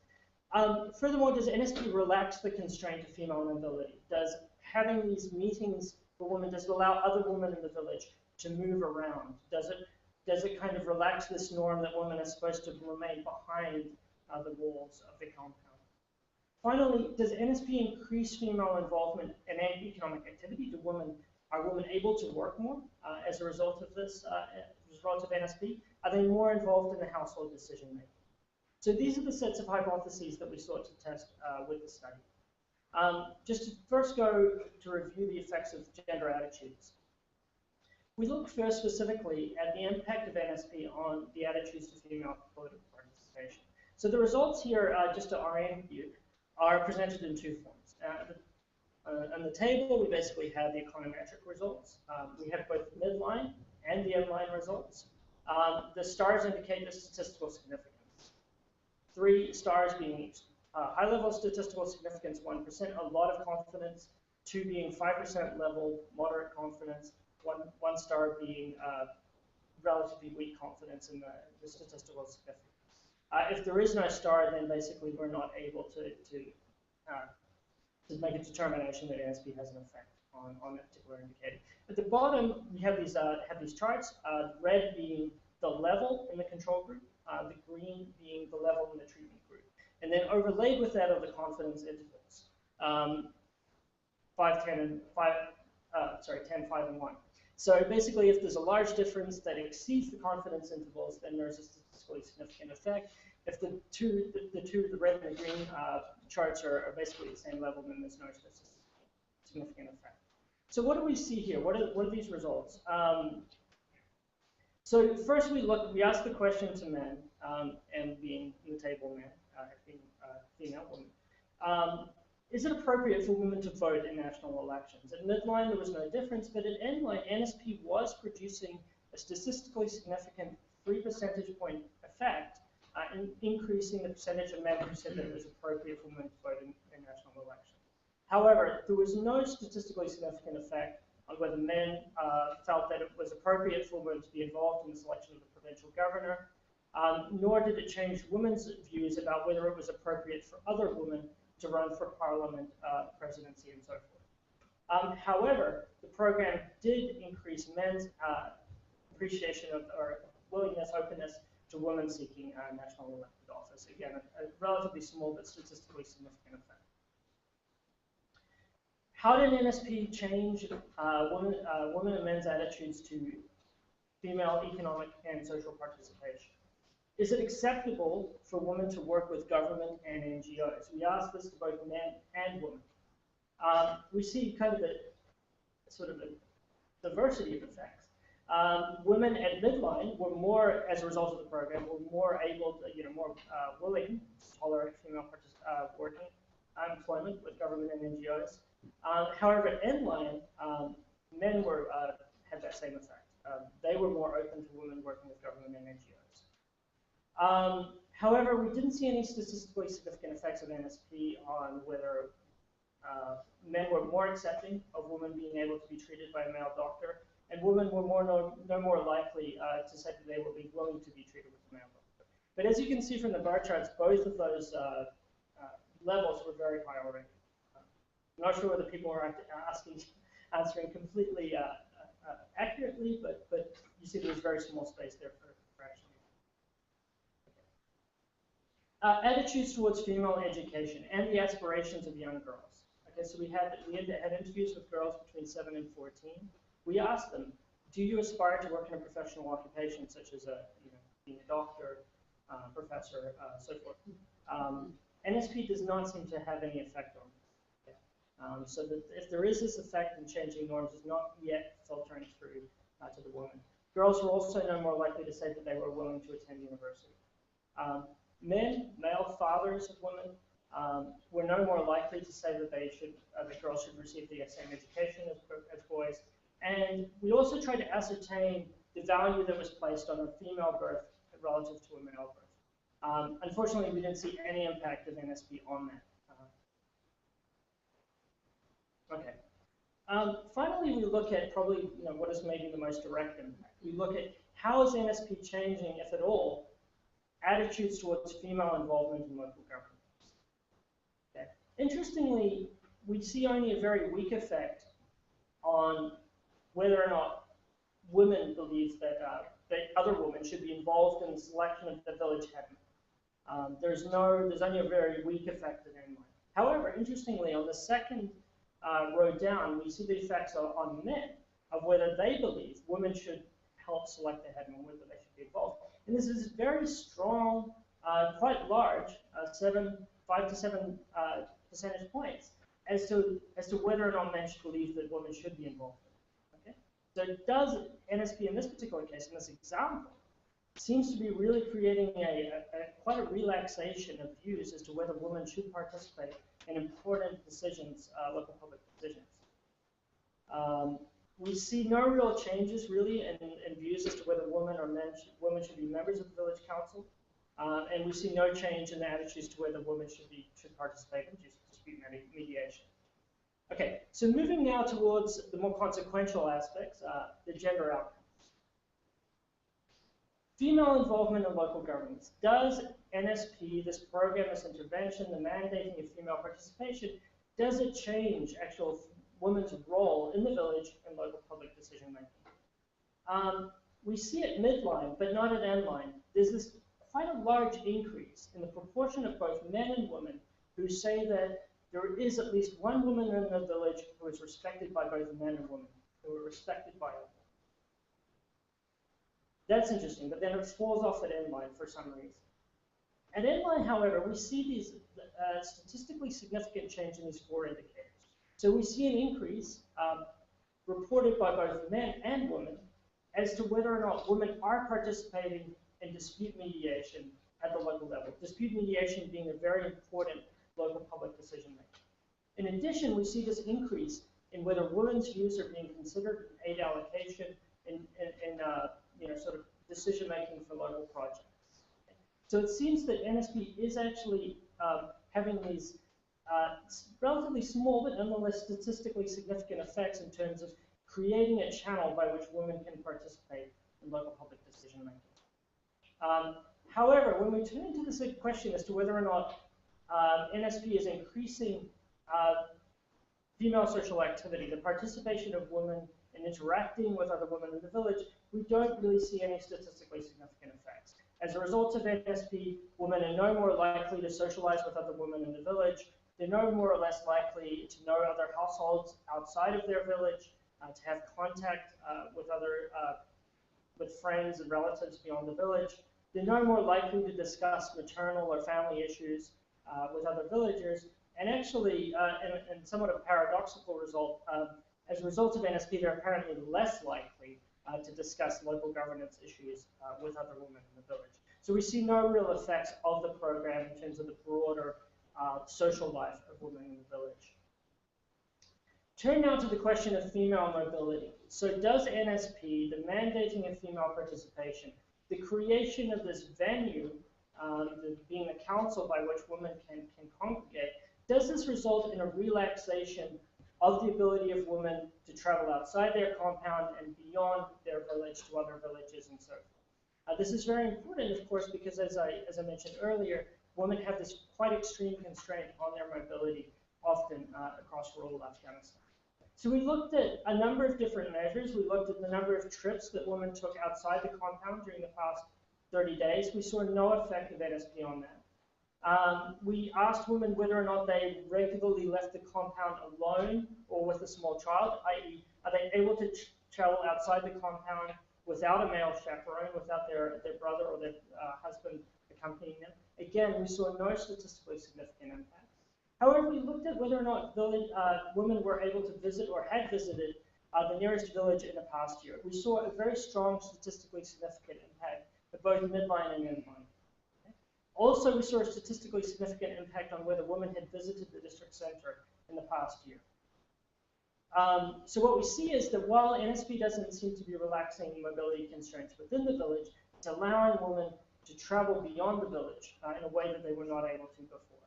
Furthermore, does NSP relax the constraint of female mobility? Does having these meetings for women, does it allow other women in the village to move around? Does it kind of relax this norm that women are supposed to remain behind the walls of the compound? Finally, does NSP increase female involvement in economic activity? Are women able to work more as a result of this results of NSP? Are they more involved in the household decision making? So these are the sets of hypotheses that we sought to test with the study. Just to first go to review the effects of gender attitudes. We look first specifically at the impact of NSP on the attitudes to female political participation. So the results here, just to orient you, are presented in two forms. On the table, we basically have the econometric results. We have both the midline and the end-line results. The stars indicate the statistical significance. 3 stars being high level statistical significance, 1%, a lot of confidence, 2 being 5% level, moderate confidence, one star being relatively weak confidence in the statistical significance. If there is no star, then basically we're not able to make a determination that NSP has an effect on that particular indicator. At the bottom, we have these charts, red being the level in the control group, the green being the level in the treatment group. And then overlaid with that are the confidence intervals, 5, 10, and 5, 10, 5, and 1. So basically, if there's a large difference that exceeds the confidence intervals, then there's a statistically significant effect. If the red and the green charts are basically the same level, then there's no statistically significant effect. So what do we see here? What are these results? So first we ask the question to men, and being in the table men, being female women. Is it appropriate for women to vote in national elections? At midline, there was no difference, but at endline, NSP was producing a statistically significant 3 percentage point effect in increasing the percentage of men who said that it was appropriate for women to vote in national elections. However, there was no statistically significant effect on whether men felt that it was appropriate for women to be involved in the selection of the provincial governor, nor did it change women's views about whether it was appropriate for other women to run for parliament, presidency, and so forth. However, the program did increase men's appreciation of, or willingness, openness to women seeking national elected office. Again, a relatively small but statistically significant effect. How did NSP change women and men's attitudes to female economic and social participation? Is it acceptable for women to work with government and NGOs? We asked this to both men and women. We see kind of a diversity of effects. Women at midline were more, as a result of the program, were more able to, more willing to tolerate female working employment with government and NGOs. However, at endline, men had that same effect. They were more open to women working with government and NGOs. However, we didn't see any statistically significant effects of NSP on whether men were more accepting of women being able to be treated by a male doctor, and women were no more likely to say that they would be willing to be treated with a male doctor. But as you can see from the bar charts, both of those levels were very high already. I'm not sure whether people are answering completely accurately, but you see there's very small space there for actually. Attitudes towards female education and the aspirations of young girls. Okay, so we had interviews with girls between 7 and 14. We asked them, do you aspire to work in a professional occupation such as being a doctor, professor, so forth? NSP does not seem to have any effect on it. So that if there is this effect in changing norms, it's not yet filtering through to the woman. Girls were also no more likely to say that they were willing to attend university. Men, male fathers of women, were no more likely to say that that girls should receive the same education as boys. And we also tried to ascertain the value that was placed on a female birth relative to a male birth. Unfortunately, we didn't see any impact of NSP on that. Okay. Finally, we look at probably what is maybe the most direct impact. We look at how is NSP changing, if at all, attitudes towards female involvement in local government. Okay. Interestingly, we see only a very weak effect on whether or not women believe that other women should be involved in the selection of the village headman. There's only a very weak effect in anyone. However, interestingly, on the second row down, we see the effects on men of whether they believe women should help select the headman, whether they should be involved. And this is very strong, quite large, 5 to 7 percentage points as to whether or not men should believe that women should be involved. Okay? So does NSP in this particular case, in this example, seems to be really creating quite a relaxation of views as to whether women should participate in important decisions, local public decisions. We see no real changes really in views as to whether women should be members of the village council, and we see no change in the attitudes to whether women should participate in dispute mediation. Okay, so moving now towards the more consequential aspects, the gender outcomes. Female involvement in local governance. Does NSP, this program, this intervention, the mandating of female participation, does it change actual women's role in the village and local public decision making? We see at midline, but not at endline. There's this quite a large increase in the proportion of both men and women who say that there is at least one woman in the village who is respected by both men and women, who are respected by all. That's interesting, but then it falls off at endline for some reason. At endline, however, we see these statistically significant change in these 4 indicators. So we see an increase reported by both men and women as to whether or not women are participating in dispute mediation at the local level. Dispute mediation being a very important local public decision making. In addition, we see this increase in whether women's views are being considered in aid allocation and sort of decision making for local projects. So it seems that NSP is actually having these relatively small but nonetheless statistically significant effects in terms of creating a channel by which women can participate in local public decision making. However, when we turn into this question as to whether or not NSP is increasing female social activity, the participation of women in interacting with other women in the village, we don't really see any statistically significant effects. As a result of NSP, women are no more likely to socialize with other women in the village. They're no more or less likely to know other households outside of their village, to have contact with friends and relatives beyond the village. They're no more likely to discuss maternal or family issues with other villagers. And actually, in somewhat of a paradoxical result, as a result of NSP, they're apparently less likely to discuss local governance issues with other women in the village. So we see no real effects of the program in terms of the broader social life of women in the village. Turn now to the question of female mobility. So does NSP, the mandating of female participation, the creation of this venue, being a council by which women can congregate, does this result in a relaxation of the ability of women to travel outside their compound and beyond their village to other villages and so forth? This is very important, of course, because as I mentioned earlier, women have this quite extreme constraint on their mobility, often across rural Afghanistan. So we looked at a number of different measures. We looked at the number of trips that women took outside the compound during the past 30 days. We saw no effect of NSP on that. We asked women whether or not they regularly left the compound alone or with a small child, i.e., are they able to travel outside the compound without a male chaperone, without their brother or their husband accompanying them. Again, we saw no statistically significant impact. However, we looked at whether or not women were able to visit or had visited the nearest village in the past year. We saw a very strong statistically significant impact at both midline and endline. Also, we saw a statistically significant impact on whether women had visited the district center in the past year. So what we see is that while NSP doesn't seem to be relaxing mobility constraints within the village, it's allowing women to travel beyond the village in a way that they were not able to before.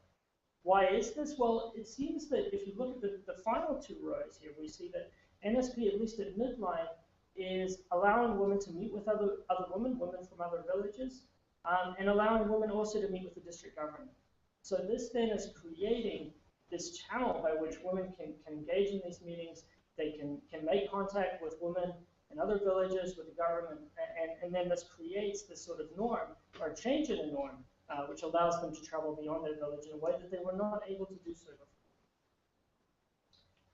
Why is this? Well, it seems that if you look at the final 2 rows here, we see that NSP, at least at midline, is allowing women to meet with other women from other villages, and allowing women also to meet with the district government. So this then is creating this channel by which women can engage in these meetings. They can make contact with women in other villages, with the government, and then this creates this sort of norm, or change in a norm, which allows them to travel beyond their village in a way that they were not able to do so before.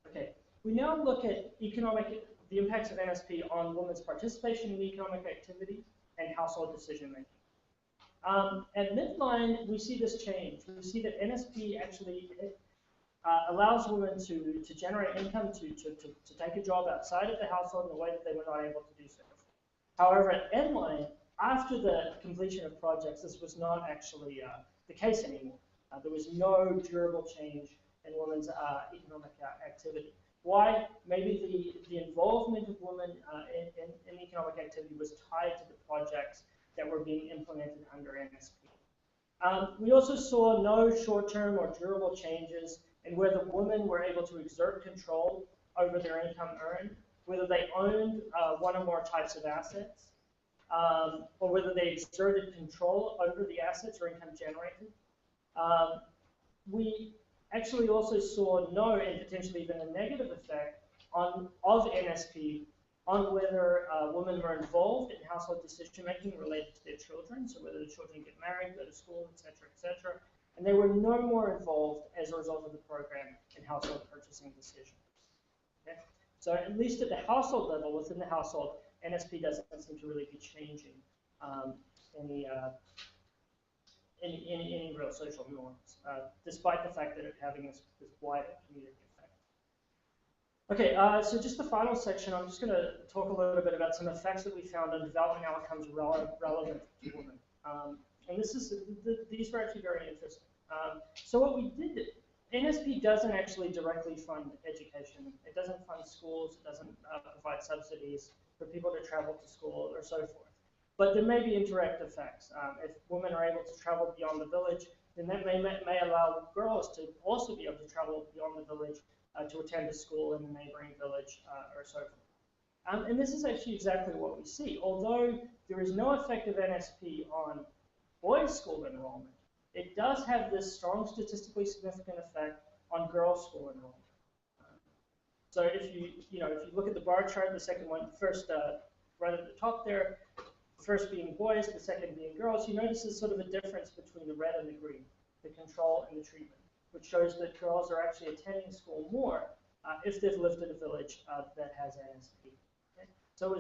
Okay, we now look at economic the impacts of NSP on women's participation in economic activity and household decision making. At midline, we see this change. We see that NSP actually allows women to generate income, to take a job outside of the household in a way that they were not able to do so. However, at endline, after the completion of projects, this was not actually the case anymore. There was no durable change in women's economic activity. Why? Maybe the involvement of women in economic activity was tied to the projects that were being implemented under NSP. We also saw no short-term or durable changes in whether women were able to exert control over their income earned, whether they owned one or more types of assets, or whether they exerted control over the assets or income generated. We actually also saw no, and potentially even a negative effect of NSP on whether women were involved in household decision-making related to their children, so whether the children get married, go to school, etc., etc. And they were no more involved as a result of the program in household purchasing decisions. Okay? So at least at the household level, within the household, NSP doesn't seem to really be changing any real social norms, despite the fact that it's having this wider community effect. Okay, so just the final section, I'm just going to talk a little bit about some effects that we found on development outcomes relevant to women. And these were actually very interesting. So what we did, NSP doesn't actually directly fund education. It doesn't fund schools. It doesn't provide subsidies for people to travel to school or so forth. But there may be indirect effects. If women are able to travel beyond the village, then that may allow girls to also be able to travel beyond the village to attend a school in a neighboring village or so forth. And this is actually exactly what we see. Although there is no effect of NSP on boys' school enrollment, it does have this strong statistically significant effect on girls' school enrollment. So if you look at the bar chart, the second one, first right at the top there, first being boys, the second being girls, you notice there's sort of a difference between the red and the green, the control and the treatment, which shows that girls are actually attending school more if they've lived in a village that has NSP. Okay? So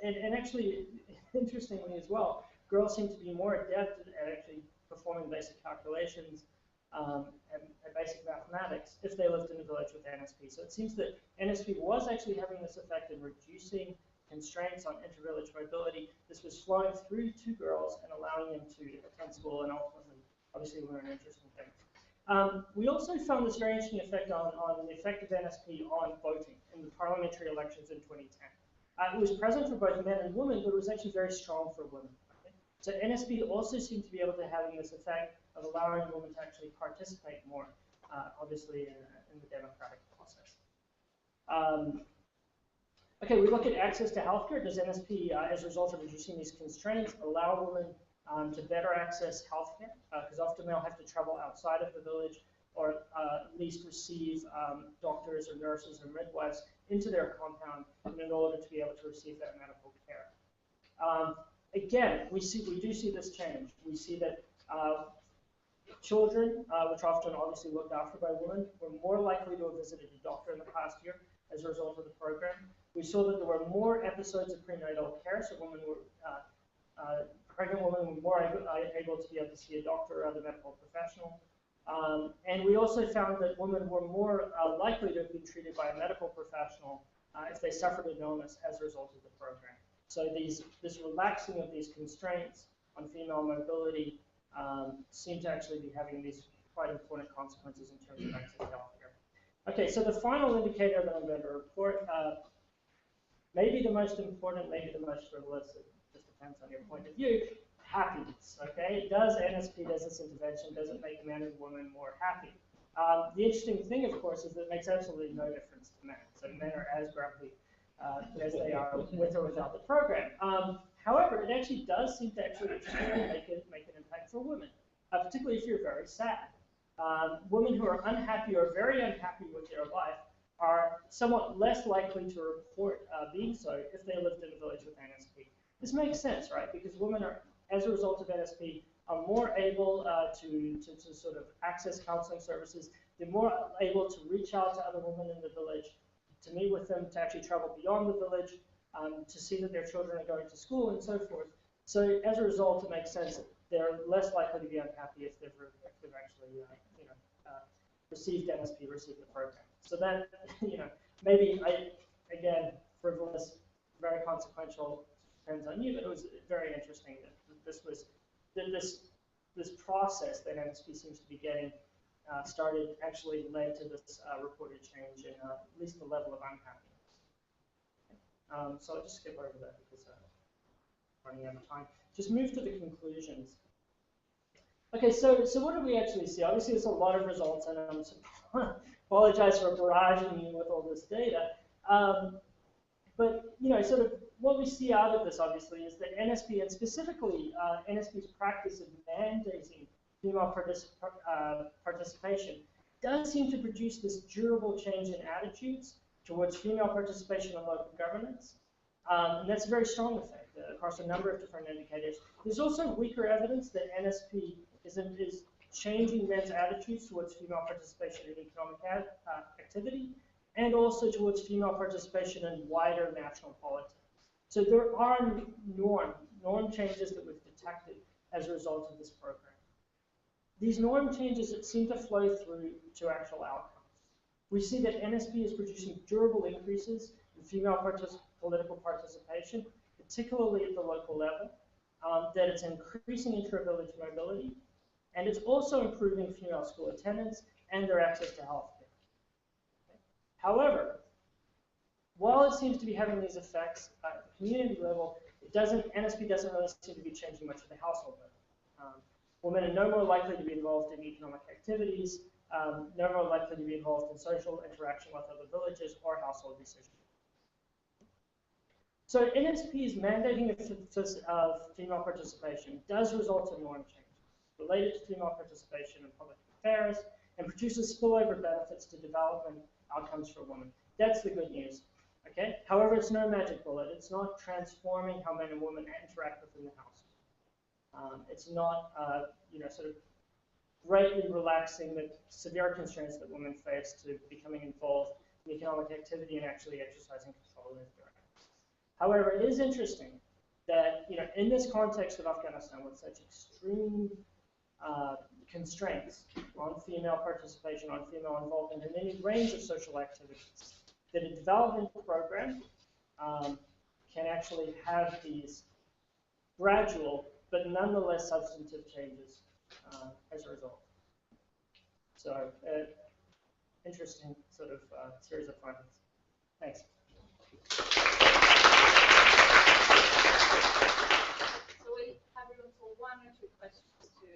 and actually, interestingly as well, girls seem to be more adept at actually performing basic calculations and basic mathematics if they lived in a village with NSP. So it seems that NSP was actually having this effect in reducing constraints on inter-village mobility. This was flowing through to girls and allowing them to attend school and ultimately, obviously, learn interesting things. We also found this very interesting effect on the effect of NSP on voting in the parliamentary elections in 2010. It was present for both men and women, but it was actually very strong for women. Okay? So NSP also seemed to be able to have this effect of allowing women to actually participate more, obviously, in the democratic process. Okay, we look at access to healthcare. Does NSP, as a result of reducing these constraints, allow women to better access healthcare? Because often they'll have to travel outside of the village or at least receive doctors or nurses or midwives into their compound in order to be able to receive that medical care. Again, we do see this change. We see that children, which are often obviously looked after by women, were more likely to have visited a doctor in the past year as a result of the program. We saw that there were more episodes of prenatal care, so pregnant women were more able to be able to see a doctor or other medical professional. And we also found that women were more likely to have been treated by a medical professional if they suffered an illness as a result of the program. So this relaxing of these constraints on female mobility seem to actually be having these quite important consequences in terms of access to healthcare. Okay, so the final indicator that I'm going to report, maybe the most important, maybe the most frivolous, it just depends on your point of view, happiness, okay? Does NSP, does this intervention, does it make men and women more happy? The interesting thing, of course, is that it makes absolutely no difference to men. So men are as grumpy as they are with or without the program. However, it actually does seem to actually make an impact for women, particularly if you're very sad. Women who are unhappy or very unhappy with their life are somewhat less likely to report being so if they lived in a village with NSP. This makes sense, right? Because women are, as a result of NSP, are more able to sort of access counseling services. They're more able to reach out to other women in the village to meet with them, to actually travel beyond the village, to see that their children are going to school and so forth. So as a result, it makes sense that they're less likely to be unhappy if they've actually received NSP, received the program. So that, maybe again, frivolous, very consequential, depends on you, but it was very interesting that this process that NSP seems to be getting started actually led to this reported change in at least the level of unhappiness. So I'll just skip over that because I'm running out of time. Just move to the conclusions. Okay, so what do we actually see? Obviously, there's a lot of results, and I apologize for barraging you with all this data. But sort of what we see out of this, obviously, is that NSP, and specifically NSP's practice of mandating female participation, does seem to produce this durable change in attitudes towards female participation in local governance. And that's a very strong effect across a number of different indicators. There's also weaker evidence that NSP is changing men's attitudes towards female participation in economic activity, and also towards female participation in wider national politics. So there are norm changes that we've detected as a result of this program. These norm changes seem to flow through to actual outcomes. We see that NSP is producing durable increases in female political participation, particularly at the local level, that it's increasing intra-village mobility, and it's also improving female school attendance and their access to health care. Okay. However, while it seems to be having these effects at the community level, NSP doesn't really seem to be changing much at the household level. Women are no more likely to be involved in economic activities, no more likely to be involved in social interaction with other villages or household decisions. So NSP's mandating of female participation does result in norm changes related to female participation in public affairs and produces spillover benefits to development outcomes for women. That's the good news. Okay. However, it's no magic bullet. It's not transforming how men and women interact within the house. It's not, sort of greatly relaxing the severe constraints that women face to becoming involved in economic activity and actually exercising control in their actions. However, it is interesting that, in this context of Afghanistan with such extreme constraints on female participation, on female involvement in any range of social activities, that a development program can actually have these gradual but nonetheless substantive changes as a result. So, interesting sort of series of findings. Thanks. So we have room for one or two questions to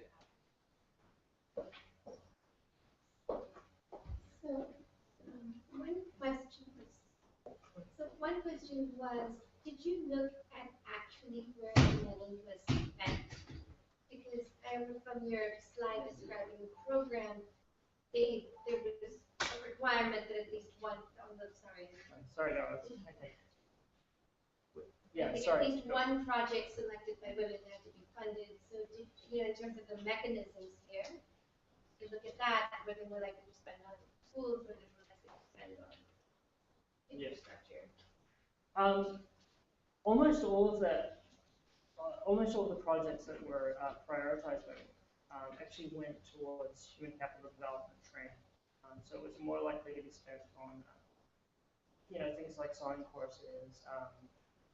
one question was, did you look at actually where the money was spent? Because I remember from your slide describing the program, there was a requirement that at least one, sorry. Sorry, no, okay. Yeah, I think sorry. at least one project selected by women had to be funded. So did, in terms of the mechanisms here, you look at that, were they more likely to spend on schools, were they more likely to spend on infrastructure? Almost all of the projects that were prioritized actually went towards human capital development training. So it was more likely to be spent on, things like sewing courses,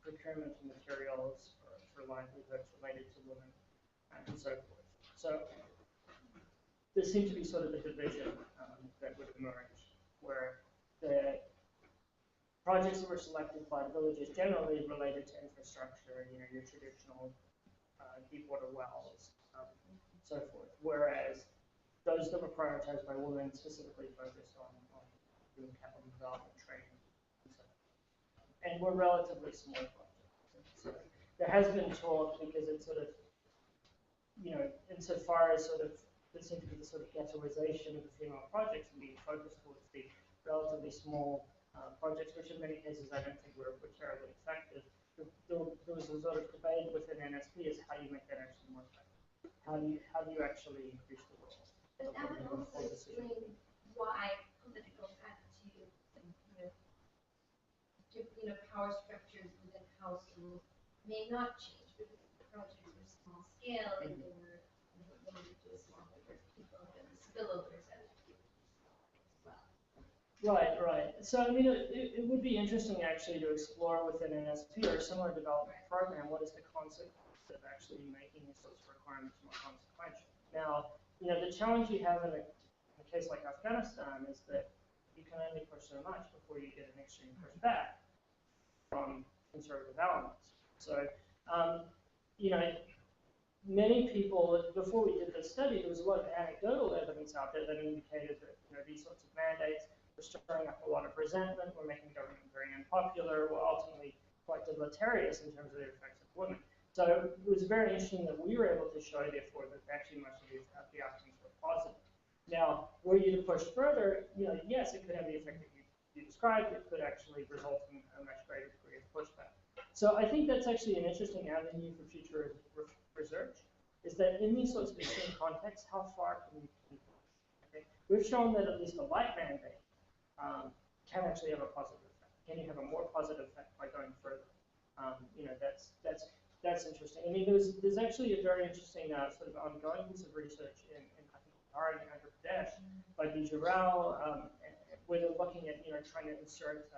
procurement of materials for livelihoods related to women, and so forth. So there seemed to be sort of a division that would emerge, where the projects that were selected by the villages generally related to infrastructure, your traditional deep water wells, so forth. Whereas those that were prioritized by women specifically focused on human capital development training. And were relatively small projects. So there has been talk, because it's sort of, insofar as sort of there seems to be the sort of ghettoization of the female projects and being focused towards the relatively small projects, which in many cases I don't think were terribly effective. There was a sort of debate within NSP as how you make that actually more effective. How do you actually increase the role? But that would also explain why political attitudes power structures within households may not change because the projects were small scale and they were limited to a small number of people, and the spillovers as well. Right. So, I mean, it would be interesting actually to explore within an SP or a similar development program, what is the consequence of actually making these sorts of requirements more consequential. Now, the challenge you have in a case like Afghanistan is that you can only push so much before you get an extreme pushback from conservative elements. So, many people, before we did this study, there was a lot of anecdotal evidence out there that indicated that these sorts of mandates were stirring up a lot of resentment, were making government very unpopular, were ultimately quite deleterious in terms of their effects of women. So it was very interesting that we were able to show, therefore, that actually most of the outcomes were positive. Now, were you to push further, yes, it could have the effect that you described. It could actually result in a much greater degree of pushback. So I think that's actually an interesting avenue for future research, is that in these sorts of extreme contexts, how far can you push? Okay? We've shown that at least a light mandate can actually have a positive effect. Can you have a more positive effect by going further? That's interesting. I mean, there's actually a very interesting sort of ongoing piece of research in I think Bihar and Andhra Pradesh by Biju Rao, where they're looking at trying to insert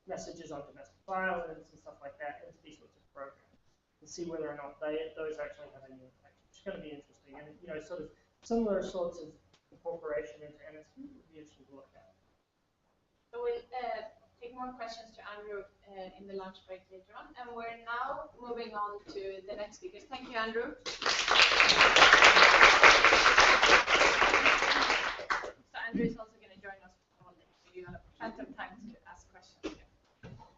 messages on domestic violence and stuff like that into these sorts of programs and see whether or not those actually have any effect. It's going to be interesting, and sort of similar sorts of incorporation into NSP would be interesting to look at. So we'll take more questions to Andrew in the lunch break later on, and we're now moving on to the next speakers. Thank you, Andrew. So Andrew is also going to join us all day, so you have plenty of time to ask questions.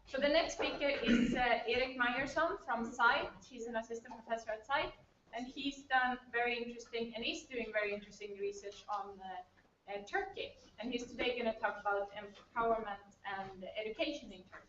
So the next speaker is Erik Meyerson from SITE. He's an assistant professor at SITE, and he's done very interesting, and is doing very interesting research on Turkey. And he's today going to talk about empowerment and education in Turkey.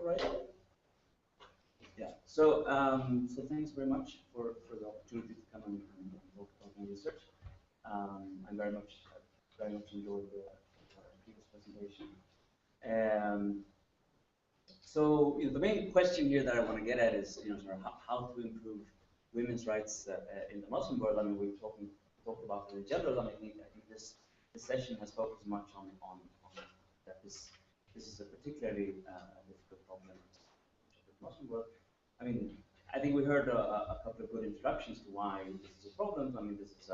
Right. Yeah. So thanks very much for the opportunity to come and talk about my research. I very much enjoyed the previous presentation. So the main question here that I want to get at is sort of how to improve women's rights in the Muslim world. I mean, we've talked about it in general, and I think this session has focused much on that this is a particularly difficult problem in the Muslim world. I mean, I think we heard a couple of good introductions to why this is a problem. I mean, this is